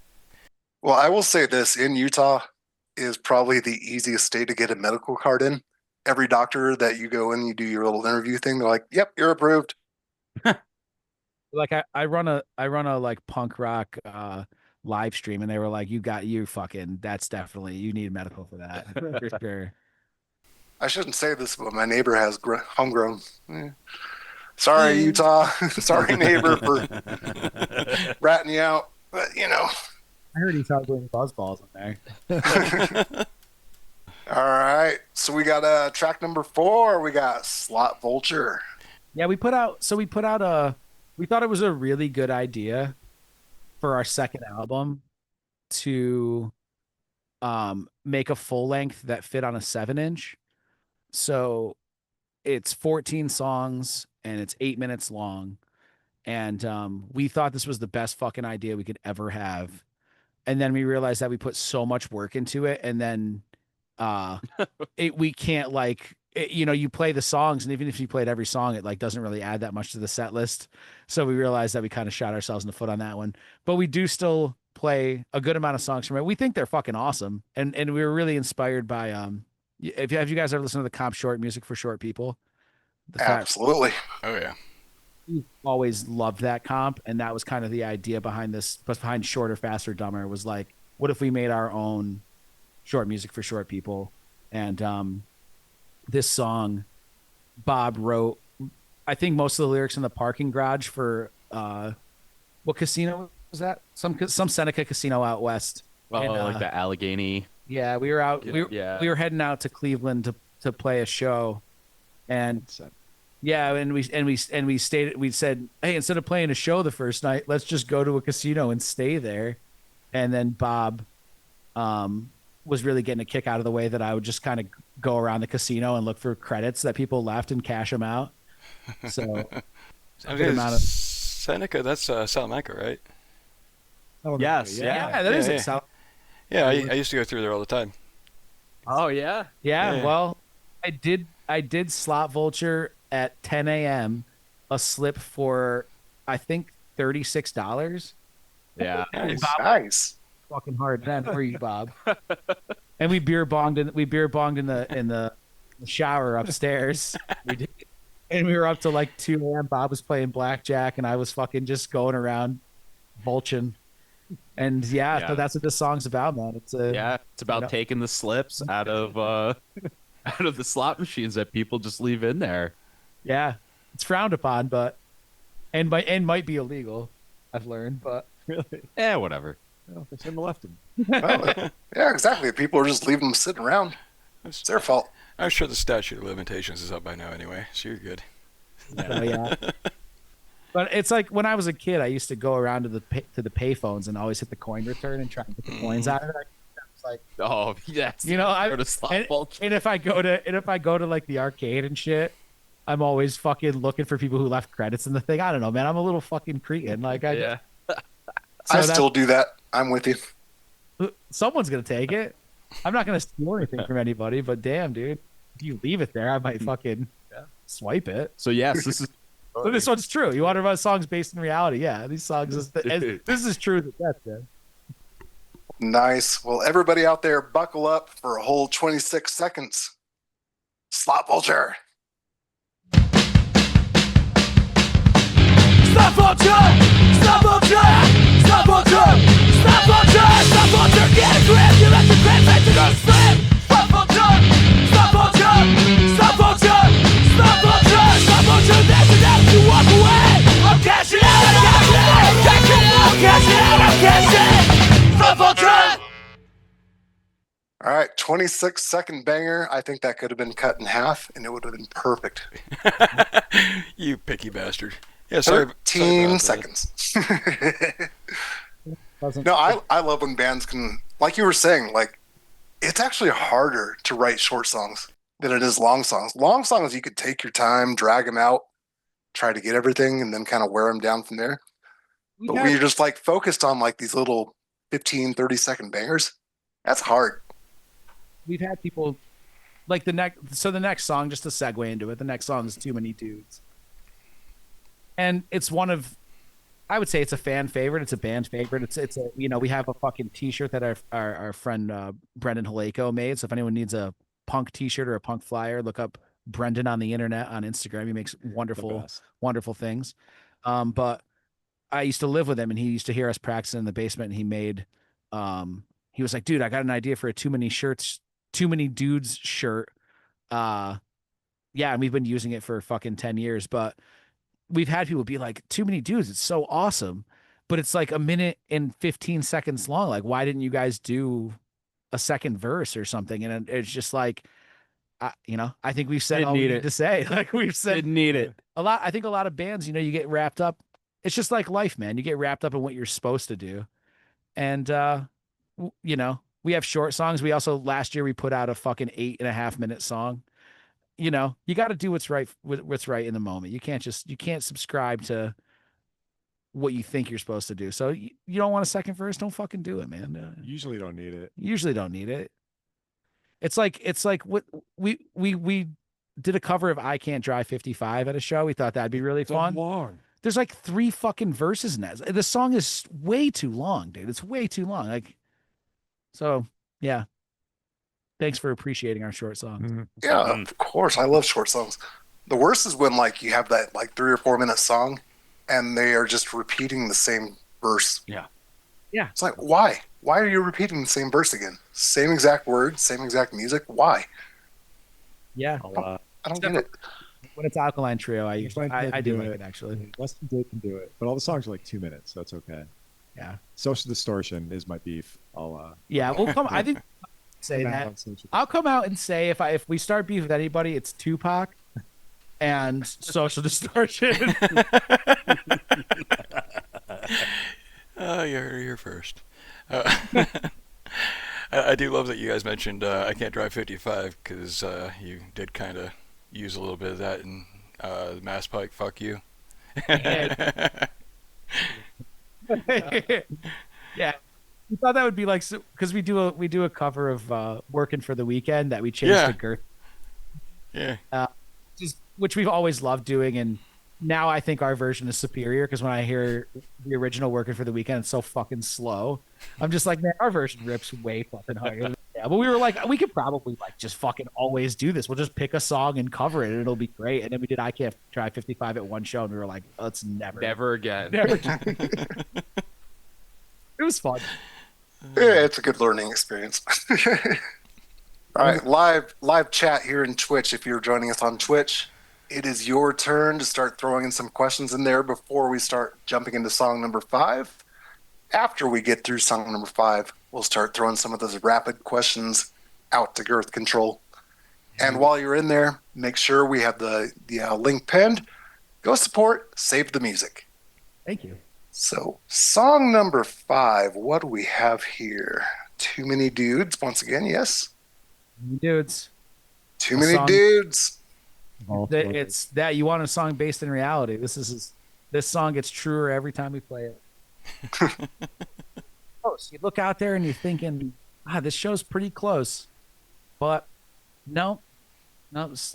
Well, I will say this: in Utah is probably the easiest state to get a medical card in. Every doctor that you go in, you do your little interview thing. They're like, "Yep, you're approved." Like I run a like punk rock live stream, and they were like, that's definitely, you need medical for that for sure. I shouldn't say this, but my neighbor has homegrown. Sorry, Utah. Sorry, neighbor, for ratting you out. But I heard he's out doing buzzballs in there. All right. So we got track number 4. We got Slot Vulture. Yeah, we put out we thought it was a really good idea for our second album to make a full length that fit on a 7-inch. So it's 14 songs and it's 8 minutes long. And we thought this was the best fucking idea we could ever have. And then we realized that we put so much work into it, and then we can't you play the songs, and even if you played every song, it like doesn't really add that much to the set list. So we realized that we kind of shot ourselves in the foot on that one. But we do still play a good amount of songs from it. We think they're fucking awesome, and we were really inspired by have you guys ever listened to the comp Short Music for Short People? Absolutely. Oh yeah. We always loved that comp, and that was kind of the idea behind Shorter, Faster, Dumber. Was like, what if we made our own short music for short people? And this song, Bob wrote, I think, most of the lyrics in the parking garage for what casino was that? Some Seneca casino out west. Well, And, like the Allegheny. Yeah, we were out. Yeah. We were heading out to Cleveland to play a show, and yeah, and we stayed. We said, hey, instead of playing a show the first night, let's just go to a casino and stay there. And then Bob was really getting a kick out of the way that I would just kind of go around the casino and look for credits that people left and cash them out. So I a good mean, amount of Seneca, that's Salamanca, right? Oh, Yes, yeah, that is yeah. it. South. Yeah, I used to go through there all the time. Oh yeah. Yeah, Yeah. well, I did Slot Vulture at 10 a.m. a slip for I think $36. Yeah. Nice. fucking hard then, were you, Bob? And we beer bonged in the shower upstairs. We did, and we were up till like 2 a.m. Bob was playing blackjack, and I was fucking just going around vulching. And yeah, so that's what this song's about, man. It's about taking the slips out of out of the slot machines that people just leave in there. Yeah, it's frowned upon, but and might be illegal. I've learned, but Really? Whatever. Well, they shouldn't have left him. Well, yeah, exactly. People are just leaving them sitting around. It's their fault. I'm sure the statute of limitations is up by now anyway, so you're good. so, yeah. But it's like when I was a kid, I used to go around to the payphones and always hit the coin return and try and get the coins out of it. It's like, Oh, yes. you know, and and if I go to like the arcade and shit, I'm always fucking looking for people who left credits in the thing. I don't know, man. I'm a little fucking cretin. Like yeah. I still do that. I'm with you. someone's gonna take it. I'm not gonna steal anything from anybody, but damn, dude, if you leave it there, I might fucking swipe it. So yes, this is So this one's true. You wonder about songs based in reality? Yeah, these songs this is true to death, man. Nice. Well, everybody out there, buckle up for a whole 26 seconds. Slot Vulture. Stop vulture! Stop vulture! Stop vulture! Stop vulture! Stop vulture! Get a grip! You let the grip make you go slip! Stop vulture! Stop vulture! Stop vulture! Stop vulture! Stop vulture! This is how you walk away! I'm cashing out! I'm cashing out! I'm cashing out! I'm cashing out! I'm cashing! Stop vulture! All right, 26-second banger. I think that could have been cut in half, and it would have been perfect. You picky bastard. Yeah, sorry. 13 seconds. No, I love when bands can, like you were saying, like it's actually harder to write short songs than it is long songs. Long songs, you could take your time, drag them out, try to get everything, and then kind of wear them down from there. But when you're just like focused on like these little 15, 30-second bangers, that's hard. We've had people like the next song, just to segue into it, the next song is Too Many Dudes. And it's one of, I would say it's a fan favorite. It's a band favorite. It's a, you know, we have a fucking t-shirt that our friend Brendan Haleko made. So if anyone needs a punk t-shirt or a punk flyer, look up Brendan on the internet, on Instagram. He makes wonderful things. But I used to live with him and he used to hear us practicing in the basement, and he made, he was like, dude, I got an idea for a Too Many Dudes shirt. Yeah, and we've been using it for fucking 10 years, but we've had people be like, Too Many Dudes, it's so awesome, but it's like a minute and 15 seconds long. Like, why didn't you guys do a second verse or something? And it's just like, I think we've said all we need to say. Like we've said, didn't need it a lot. I think a lot of bands, you get wrapped up. It's just like life, man. You get wrapped up in what you're supposed to do. And, we have short songs. We also, last year we put out a fucking 8.5 minute song. You got to do what's right in the moment. You can't subscribe to what you think you're supposed to do. So you don't want a second verse, don't fucking do it, man. Usually don't need it. It's like what we did a cover of I Can't Drive 55 at a show. We thought that'd be really fun. Long. There's like 3 fucking verses in that. The song is way too long, dude. It's way too long. Like, so yeah. Thanks for appreciating our short songs. Mm-hmm. Yeah, of course. I love short songs. The worst is when like you have that like 3 or 4 minute song and they are just repeating the same verse. Yeah. It's like, why? Why are you repeating the same verse again? Same exact words, same exact music. Why? Yeah. I don't get it. When it's Alkaline Trio, I do like it. it actually. Less than Dave can do it, but all the songs are like 2 minutes, so that's okay. Yeah. Social Distortion is my beef. Yeah, we'll come. I think say that. I'll come out and say if we start beef with anybody, it's Tupac and Social Distortion. Oh, you heard it here first. I do love that you guys mentioned I Can't Drive 55 because you did kind of use a little bit of that in the Mass Pike. Fuck you. Yeah, we thought that would be like, because we do a cover of Working for the Weekend that we changed to Girth. Yeah. Which we've always loved doing, and now I think our version is superior because when I hear the original Working for the Weekend, it's so fucking slow. I'm just like, man, our version rips way fucking harder. Yeah, but we were like, we could probably like just fucking always do this. We'll just pick a song and cover it, and it'll be great. And then we did I Can't Try 55 at one show, and we were like, let's Never again. never. It was fun. Yeah, it's a good learning experience. All right, live chat here in Twitch. If you're joining us on Twitch, it is your turn to start throwing in some questions in there before we start jumping into song number 5. After we get through song number 5, we'll start throwing some of those rapid questions out to Girth Control. And while you're in there, make sure we have the link pinned. Go support, save the music. Thank you. So, song number 5, what do we have here? Too Many Dudes, once again, yes? Dudes. Too A Many song- Dudes. It's that you want a song based in reality. This song gets truer every time we play it. Close. You look out there and you're thinking, this show's pretty close, but no,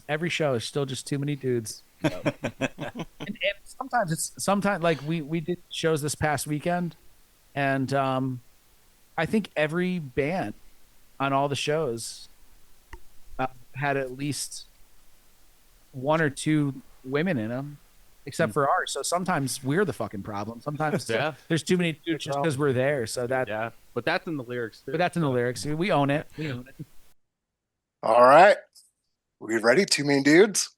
every show is still just too many dudes. and sometimes like we did shows this past weekend, and I think every band on all the shows had at least 1 or 2 women in them, except for ours. So sometimes we're the fucking problem. Sometimes there's too many dudes just because we're there. So that, but that's in the lyrics too. But that's in the lyrics. We own it. All right. We ready? Too Many Dudes?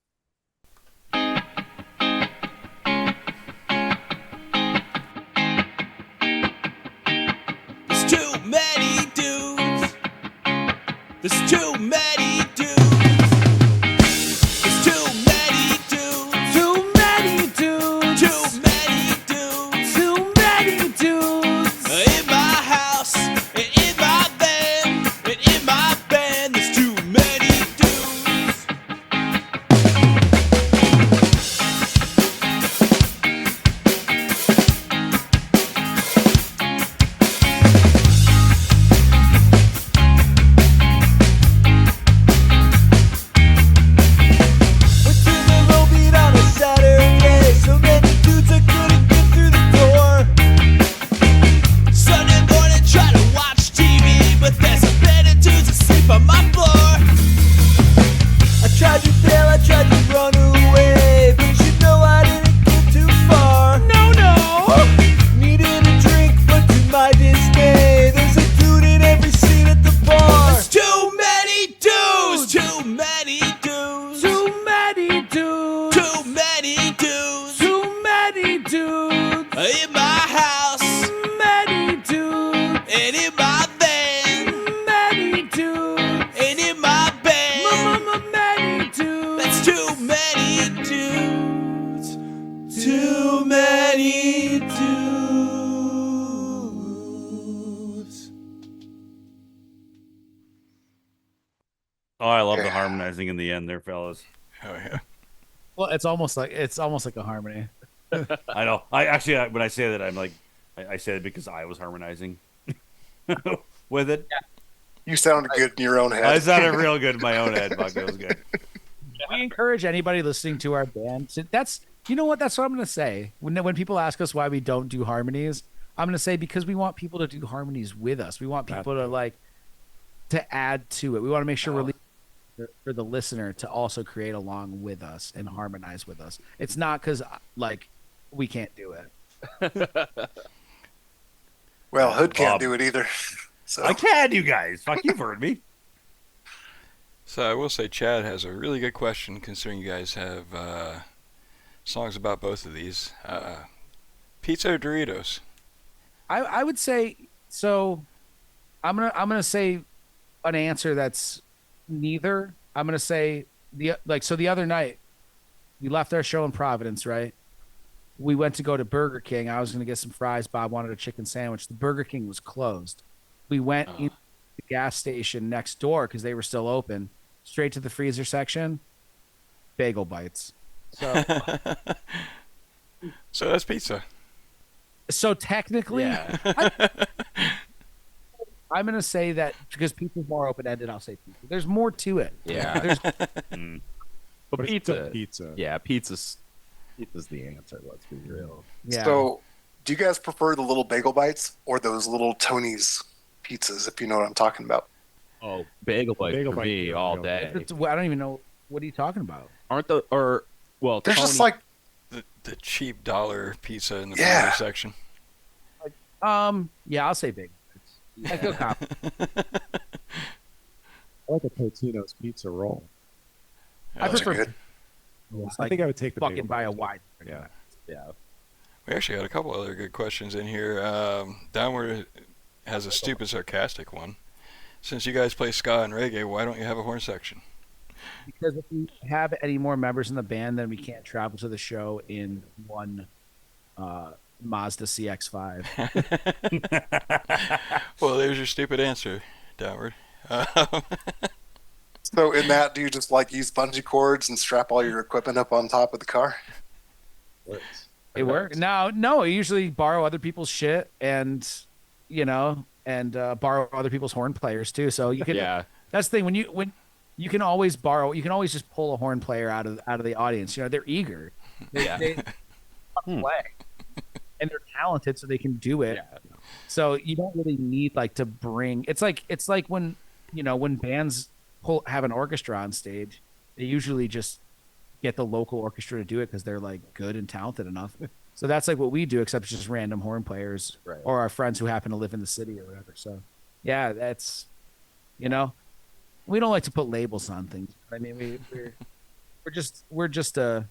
There's too many dudes. There's too many dudes. There's too many dudes. Too many dudes. Too many dudes. Too many dudes. In my house, and in my van, and in my band. There's too many dudes. Went to the low beat on a Saturday. So many dudes I couldn't get through the door. Sunday morning, try to watch TV, but there's a bed of dudes asleep on my floor. I tried to bail, I tried to run away, but you know I didn't get too far. No. Needed a drink, but to my dismay, there's a dude in every seat at the bar. There's too many dudes. Too many dudes. Too many dudes. Too many dudes. Too many dudes. In my house. Many dudes. And in my van. Many dudes. And in my band. Many dudes. That's too many dudes. Too many dudes. Oh, I love the Yeah. harmonizing in the end there, fellas. Oh yeah. Well, it's almost like a harmony. I know. I actually, when I say that, I'm like, I say it because I was harmonizing with it. You sounded good in your own head. I sounded real good in my own head. Fuck, it was good. We encourage anybody listening to our band. That's what I'm gonna say. When people ask us why we don't do harmonies, I'm gonna say because we want people to do harmonies with us. We want people to add to it. We want to make sure we're for the listener to also create along with us and harmonize with us. It's not because like we can't do it. Well, Hood can't Bob. do it either. So I can, you guys. Fuck, you've heard me. So I will say Chad has a really good question considering you guys have songs about both of these. Pizza or Doritos? I would say so. I'm gonna say an answer that's neither. I'm gonna say the other night we left our show in Providence, right? We went to go to Burger King. I was gonna get some fries. Bob wanted a chicken sandwich. The Burger King was closed. We went into the gas station next door because they were still open. Straight to the freezer section. Bagel bites. So So that's pizza. so technically, Yeah. I'm gonna say that because pizza's more open ended. I'll say pizza. There's more to it. Yeah. There's But But it's pizza. still pizza. Yeah, pizza's Pizza's the answer. Let's be real. Yeah. So, do you guys prefer the little bagel bites or those little Tony's pizzas, if you know what I'm talking about? Oh, bagel bites Bagel for bites me are all real day. I don't even know, what are you talking about? Aren't the well? They're just Tony- like, The cheap dollar pizza in the Yeah. burger section. Yeah, I'll say big. I feel confident. I like a Totino's pizza roll. I those are prefer good. it's I like think I would take the fucking bagel by a bites. wide. Yeah. Yeah. We actually got a couple other good questions in here. Downward has a stupid sarcastic one. Since you guys play ska and reggae, why don't you have a horn section? Because if we have any more members in the band, then we can't travel to the show in one Mazda CX-5. Well, there's your stupid answer, Downward. So, in that, do you just like use bungee cords and strap all your equipment up on top of the car? It works. No, I usually borrow other people's shit and borrow other people's horn players too. So you can. Yeah. That's the thing when you can always borrow. You can always just pull a horn player out of the audience. You know, they're eager. They wanna play, and they're talented, so they can do it. Yeah. So you don't really need like to bring. It's like when when bands have an orchestra on stage, they usually just get the local orchestra to do it because they're like good and talented enough. So that's like what we do, except it's just random horn players Right. or our friends who happen to live in the city or whatever. So yeah, that's we don't like to put labels on things. I mean, we're just a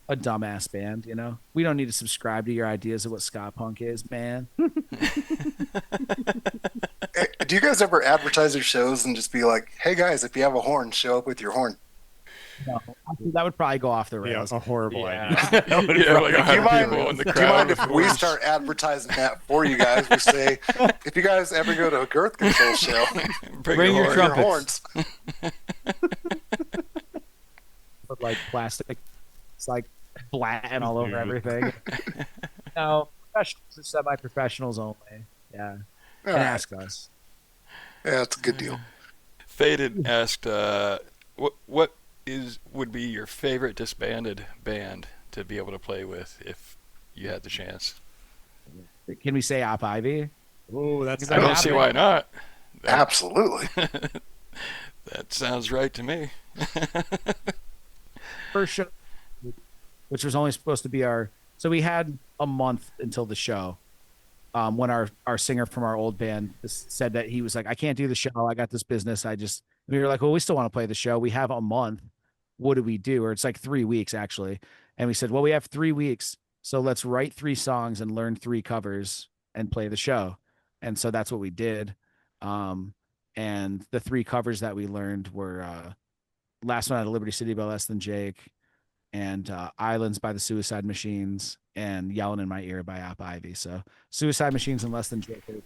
dumbass band, you know. We don't need to subscribe to your ideas of what ska punk is, man. Do you guys ever advertise your shows and just be like, "Hey guys, if you have a horn, show up with your horn"? No, that would probably go off the Yeah, rails. a horrible idea. Yeah, like Do you 100 mind, people in the do you crowd. mind if of we course. start advertising that for you guys? We say, if you guys ever go to a Girth Control show, Bring your horn. your trumpets. horns. With like plastic, it's like blatting all over everything. No, professionals and semi-professionals only. Yeah, All and right. ask us. Yeah, it's a good deal. Faded asked, what would be your favorite disbanded band to be able to play with if you had the chance? Can we say Op Ivy? Oh, that's I don't see why not. Absolutely. That sounds right to me. First show, which was only supposed to be so we had a month until the show. When our singer from our old band said that he was like, I can't do the show. I got this business. We were like, well, we still want to play the show. We have a month. What do we do? Or it's like 3 weeks actually. And we said, well, we have 3 weeks. So let's write 3 songs and learn 3 covers and play the show. And so that's what we did. And the 3 covers that we learned were Last One Out of Liberty City by Less Than Jake, and Islands by the Suicide Machines, and Yelling in My Ear by Op Ivy. So Suicide Machines and Less Than Jake are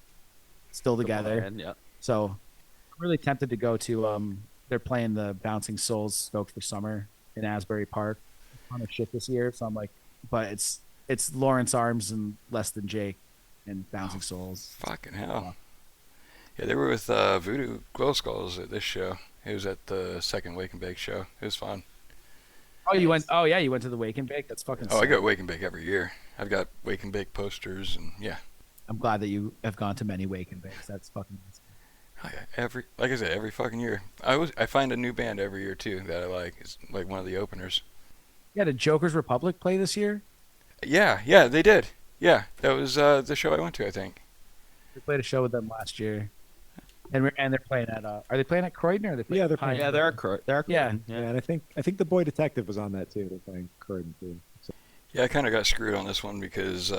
still together. And, yeah. So I'm really tempted to go to they're playing the Bouncing Souls Stoked for Summer in Asbury Park on a shit this year. So I'm like, but it's Lawrence Arms and Less Than Jake and Bouncing Souls. Fucking hell. Yeah, they were with Voodoo Glow Skulls at this show. It was at the second Wake and Bake show. It was fun. Oh, you went? Oh, yeah, you went to the Wake and Bake. That's fucking. Oh, I sick. go Wake and Bake every year. I've got Wake and Bake posters and yeah. I'm glad that you have gone to many Wake and Bakes. That's fucking. Awesome. Oh, yeah, like I said, every fucking year. I find a new band every year too that I like. It's like one of the openers. Yeah, did Joker's Republic play this year? Yeah, they did. Yeah, that was the show I went to, I think. We played a show with them last year, and they're playing at. Are they playing at Croydon or are they playing? Yeah, at they're Pine? playing- Yeah, they're Yeah. Yeah, and I think the Boy Detective was on that too. They're playing Croydon too. So, Yeah, I kind of got screwed on this one because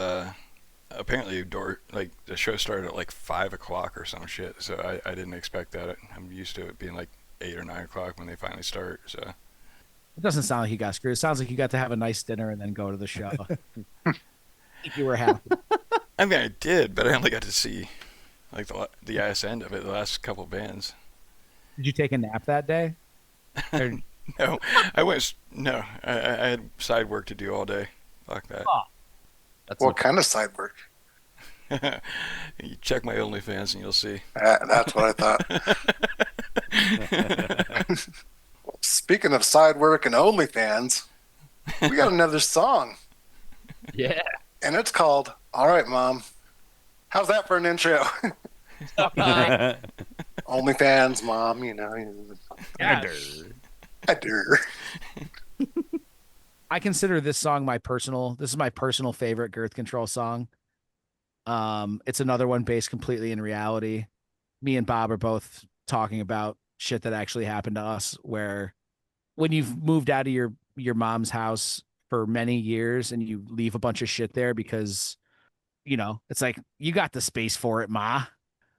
apparently the show started at like 5 o'clock or some shit. So I didn't expect that. I'm used to it being like 8 or 9 o'clock when they finally start. So It doesn't sound like you got screwed. It sounds like you got to have a nice dinner and then go to the show. I think you were happy. I mean, I did, but I only got to see like the ass end of it. The last couple bands. Did you take a nap that day? Or- No, No, I had side work to do all day. Fuck that. Oh. That's What kind of side work? You check my OnlyFans and you'll see. That's what I thought. Speaking of side work and OnlyFans, we got another song, Yeah. and it's called "All Right, Mom." How's that for an intro? OnlyFans, Mom. You know. I do. I consider this song this is my personal favorite Girth Control song. It's another one based completely in reality. Me and Bob are both talking about shit that actually happened to us, where when you've moved out of your mom's house for many years and you leave a bunch of shit there because, you know, it's like, you got the space for it, Ma.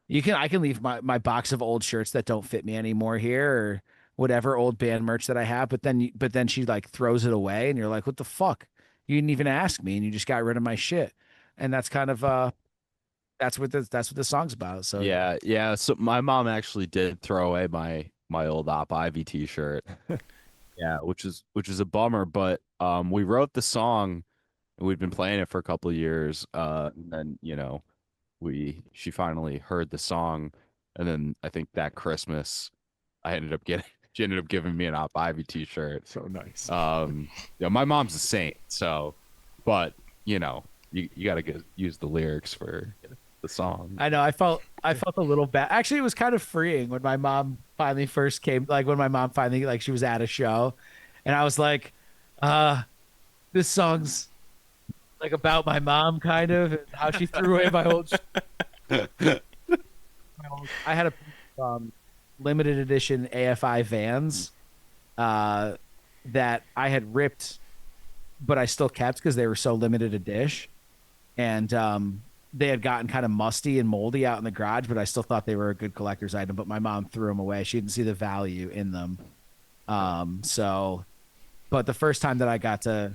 I can leave my box of old shirts that don't fit me anymore here, or whatever old band merch that I have, but then she like throws it away and you're like, what the fuck? You didn't even ask me and you just got rid of my shit. And that's kind of that's what the song's about. So yeah. So my mom actually did throw away my old Op Ivy t-shirt. Yeah, which is a bummer, but we wrote the song and we'd been playing it for a couple of years. And then, you know, she finally heard the song, and then I think that Christmas she ended up giving me an Op Ivy t-shirt. So nice. Yeah, my mom's a saint, so, but you know, you got to use the lyrics for the song. I know. I felt a little bad. Actually, it was kind of freeing when my mom finally first came. Like when my mom finally, like, she was at a show, and I was like, "This song's like about my mom, kind of, and how she threw away my old." I had a limited edition AFI Vans that I had ripped, but I still kept because they were so limited edition, and they had gotten kind of musty and moldy out in the garage, but I still thought they were a good collector's item. But my mom threw them away. She didn't see the value in them. But the first time that I got to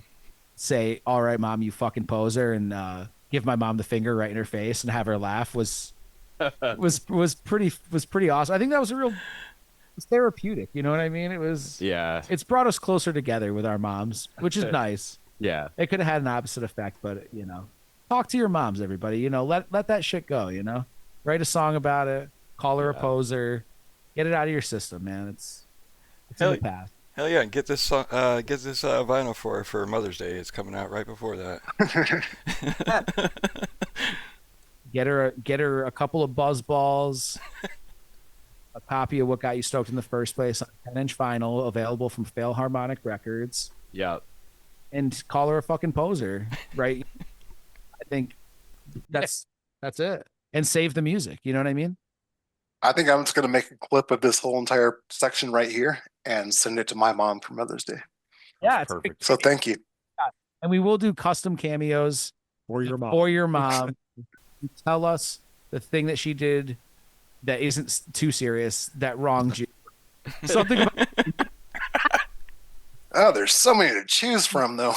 say, "All right, Mom, you fucking poser," and give my mom the finger right in her face and have her laugh was pretty awesome. I think that was it's therapeutic. You know what I mean? It's brought us closer together with our moms, which is nice. Yeah. It could have had an opposite effect, but you know, talk to your moms, everybody. You know, let that shit go. You know, write a song about it. Call her a poser. Get it out of your system, man. It's in the past. Hell yeah! Get this vinyl for Mother's Day. It's coming out right before that. Get her a couple of buzz balls. A copy of What Got You Stoked in the First Place on 10-inch vinyl, available from Philharmonic Records. Yeah. And call her a fucking poser, right? I think that's it. And save the music. You know what I mean? I think I'm just going to make a clip of this whole entire section right here and send it to my mom for Mother's Day. Yeah, it's perfect. So thank you. And we will do custom cameos For your mom. For your mom. Tell us the thing that she did that isn't too serious that wronged you. Something about, Oh, there's so many to choose from, though.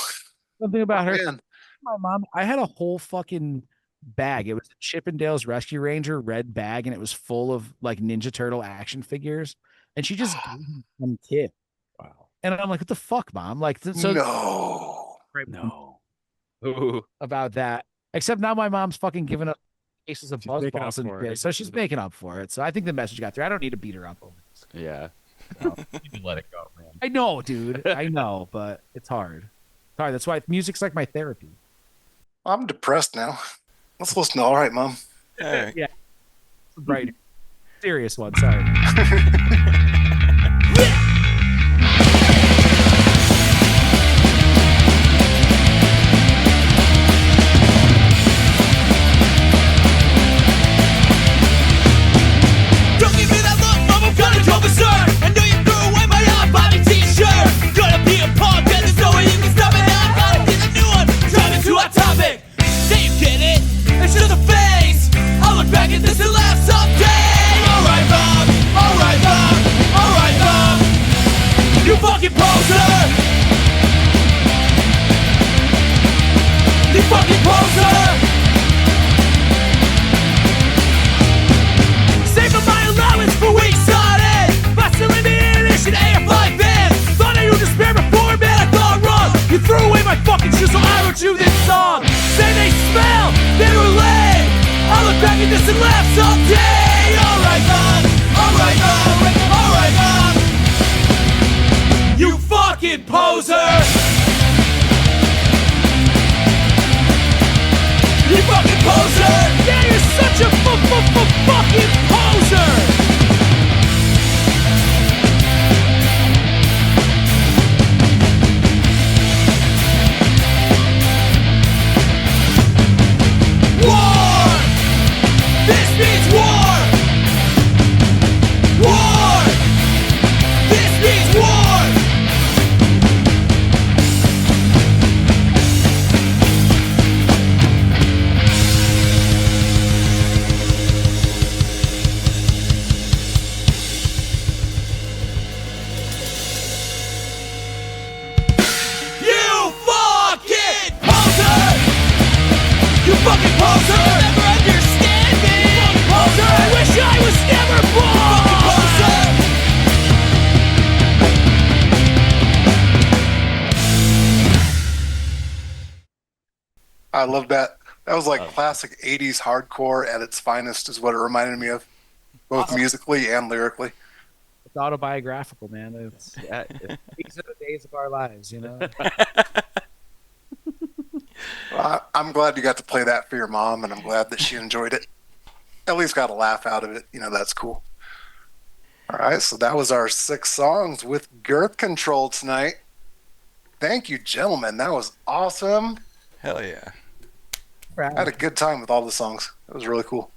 something about her. Man. My mom. I had a whole fucking bag. It was a Chippendale's Rescue Ranger red bag, and it was full of like Ninja Turtle action figures. And she just gave me some kid. Wow. And I'm like, what the fuck, Mom? Like, No. No. Ooh. about that. Except now my mom's fucking giving up cases of She's buzz making balls up and for it. shit. So she's making up for it. So I think the message got through. I don't need to beat her up over this. Yeah. No. You can let it go, man. I know, dude. I know, but it's hard. It's hard. That's why music's like my therapy. I'm depressed now. Let's listen to All Right, Mom. All right. Yeah. Right. Serious one. Sorry. Don't give me that look, Mom, I'm gonna go berserk. I know you threw away my Bobby t-shirt. Gonna be a punk and there's no way you can stop it. I gotta get a new one, driving to our topic. Say you get it, it's to the face. I'll look back at this and laugh someday. Alright, Mom, alright, Mom, alright, Mom. You fucking poser. You fucking poser. Saving my allowance for weeks on end. That's the limited edition AFI Vans. Thought I knew despair before, man, I thought wrong. You threw away my fucking shoes, so I wrote you this song. Say they smell, they were lame. I'll look back at this and laugh someday. Alright, Mom, alright, Mom, alright, Mom. You fucking poser. poser. Yeah, you're such a fucking poser. War! This means war! War! This means war! You fucking poser! You fucking poser! You'll never understand me! You fucking poser! I wish I was never born! You fucking poser! I love that. That was like classic 80s hardcore at its finest, is what it reminded me of, both musically and lyrically. It's autobiographical, man. It's Yeah, these are the days of our lives, you know. Well, I'm glad you got to play that for your mom, and I'm glad that she enjoyed it. At least got a laugh out of it. You know, that's cool. All right, so that was our 6 songs with Girth Control tonight. Thank you, gentlemen. That was awesome. Hell yeah. I had a good time with all the songs. It was really cool.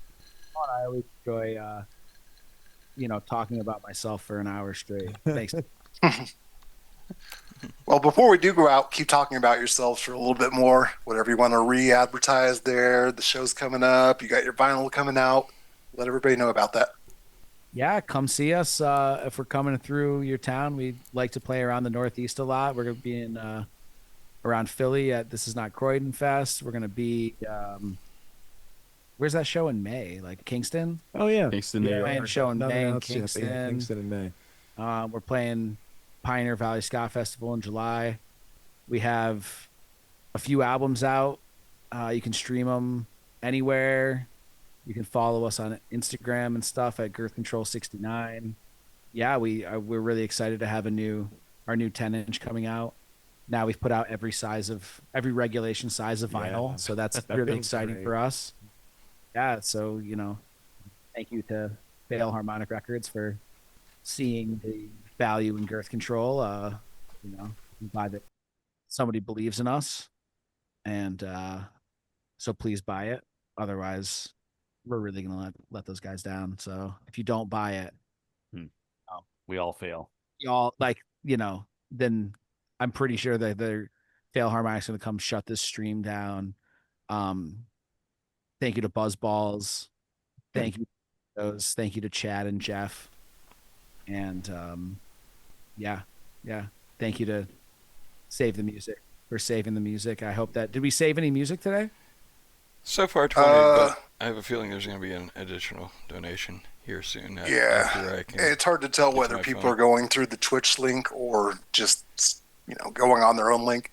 I always enjoy, talking about myself for an hour straight. Thanks. Well, before we do go out, keep talking about yourselves for a little bit more. Whatever you want to re-advertise there. The show's coming up. You got your vinyl coming out. Let everybody know about that. Yeah, come see us if we're coming through your town. We like to play around the Northeast a lot. We're going to be in around Philly at This Is Not Croydon Fest. We're going to be where's that show in May? Like Kingston? Oh yeah, Kingston, New yeah. York. Playing a show in Nothing May in else, yeah, Kingston. Kingston in May. We're playing Pioneer Valley Ska Festival in July. We have a few albums out. You can stream them anywhere. You can follow us on Instagram and stuff at Girth Control 69. Yeah, we're really excited to have our new 10-inch coming out. Now we've put out every regulation size of vinyl, Yeah. so that's That really feels exciting great. for us. Yeah, so thank you to Fail Harmonic Records for seeing the value in Girth Control. I'm glad that somebody believes in us, and so please buy it. Otherwise, we're really gonna let those guys down. So if you don't buy it, We all fail. y'all then I'm pretty sure that they're Fail Harmonic's gonna come shut this stream down. Thank you to Buzzballs. Thank you to those. Thank you to Chad and Jeff. And yeah. Thank you to Save the Music for saving the music. I hope that did we save any music today? So far 20, but I have a feeling there's going to be an additional donation here soon. Yeah, After I can it's hard to tell get to whether my people phone. are going through the Twitch link or just going on their own link.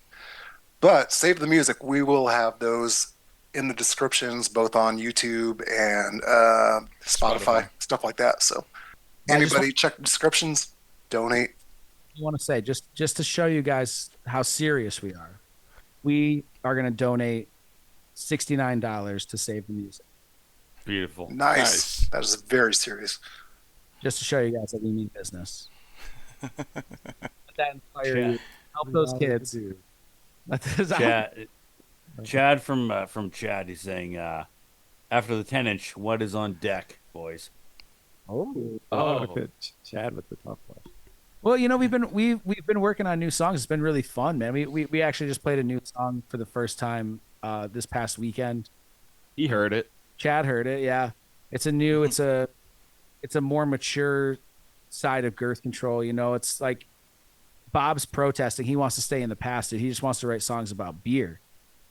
But Save the Music, we will have those in the descriptions, both on YouTube and Spotify, stuff like that. So I just anybody check the descriptions, donate. I want to say just to show you guys how serious we are going to donate $69 to Save the Music, Beautiful. Nice. That is very serious. just to show you guys that we mean business. Let that inspire you. Help those kids. Let this Chad from Chad is saying after the 10-inch, what is on deck, boys? Chad with the tough question. Well, we've been working on new songs. It's been really fun, man. We actually just played a new song for the first time this past weekend. He heard it. Chad heard it. Yeah, it's a more mature side of Girth Control. It's like Bob's protesting. He wants to stay in the past. He just wants to write songs about beer.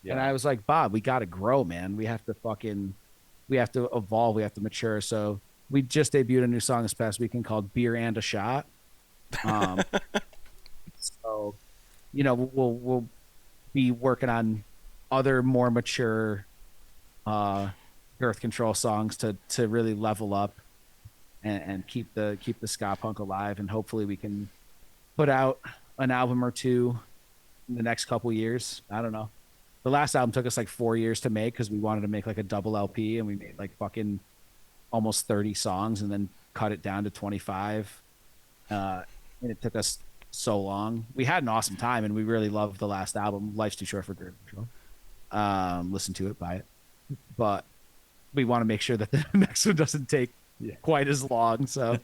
Yeah. And I was like, Bob, we got to grow, man. We have to evolve. We have to mature. So we just debuted a new song this past weekend called "Beer and a Shot." So, we'll be working on other more mature Girth Control songs to really level up and keep the ska punk alive, and hopefully we can put out an album or two in the next couple years. I don't know. the last album took us like 4 years to make because we wanted to make like a double LP, and we made like fucking almost 30 songs and then cut it down to 25. And it took us so long. We had an awesome time, and we really loved the last album. Life's Too Short for Girth Control. Listen to it, buy it. But we want to make sure that the next one doesn't take quite as long. So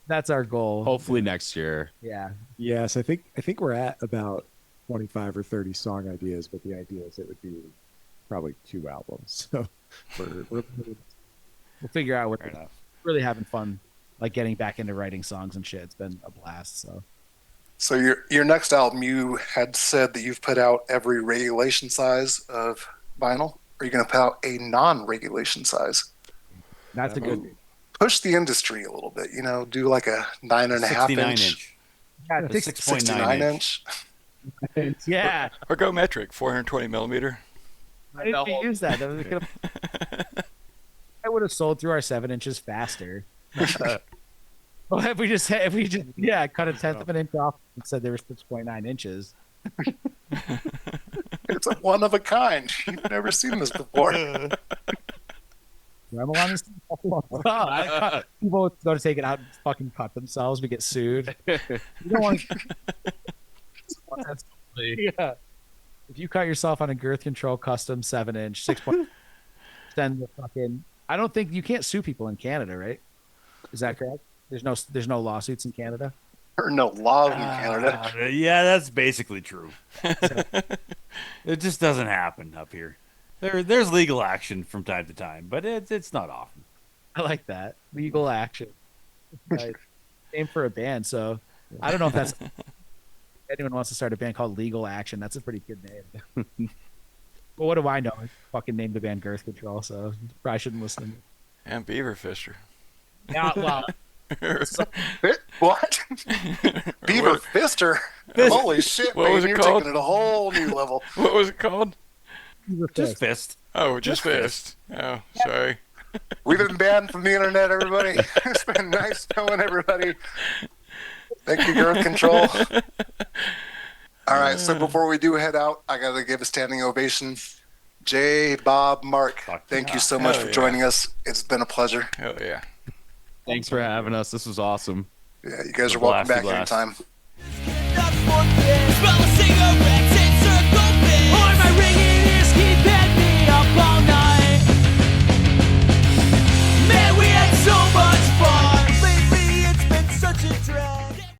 that's our goal. Hopefully next year. Yeah. Yes, I think we're at about 25 or 30 song ideas, but the idea is it would be probably 2 albums. So we'll figure out. We're really having fun, like getting back into writing songs and shit. It's been a blast. So your next album, you had said that you've put out every regulation size of vinyl. Are you going to put out a non-regulation size? That's a good. Push the industry a little bit. Do like a 9.5 inch. Yeah, 69 inch. Yeah. Or go metric, 420 millimeter. I didn't use that. I would have sold through our 7 inches faster. Well, if we just cut a 1/10 of an inch off and said there were 6.9 inches. It's a one of a kind. You've never seen this before. People go to take it out and fucking cut themselves. We get sued. You don't want to. Yeah. If you cut yourself on a Girth Control custom 7-inch 6. Then the fucking. I don't think you can't sue people in Canada, right? Is that correct? There's no lawsuits in Canada. Or no law in Canada. Yeah, that's basically true. It just doesn't happen up here. There's legal action from time to time, but it's not often. I like that. Legal action. Right. Name for a band, so I don't know if that's anyone wants to start a band called Legal Action. That's a pretty good name. But what do I know? I fucking named the band Girth Control, so probably shouldn't listen. And Beaver Fister. Yeah, well. What? Beaver Fister? Holy shit, What was it you're called? taking it a whole new level. What was it called? Just Fist. Oh, just Fist. Oh, sorry. We've been banned from the internet, everybody. It's been nice knowing everybody. Thank you, Girth Control. All right, so before we do head out, I got to give a standing ovation. Jay, Bob, Mark, thank you so much for joining us. It's been a pleasure. Hell yeah. Thanks for having us. This was awesome. Yeah, you guys are welcome back anytime. That's one thing.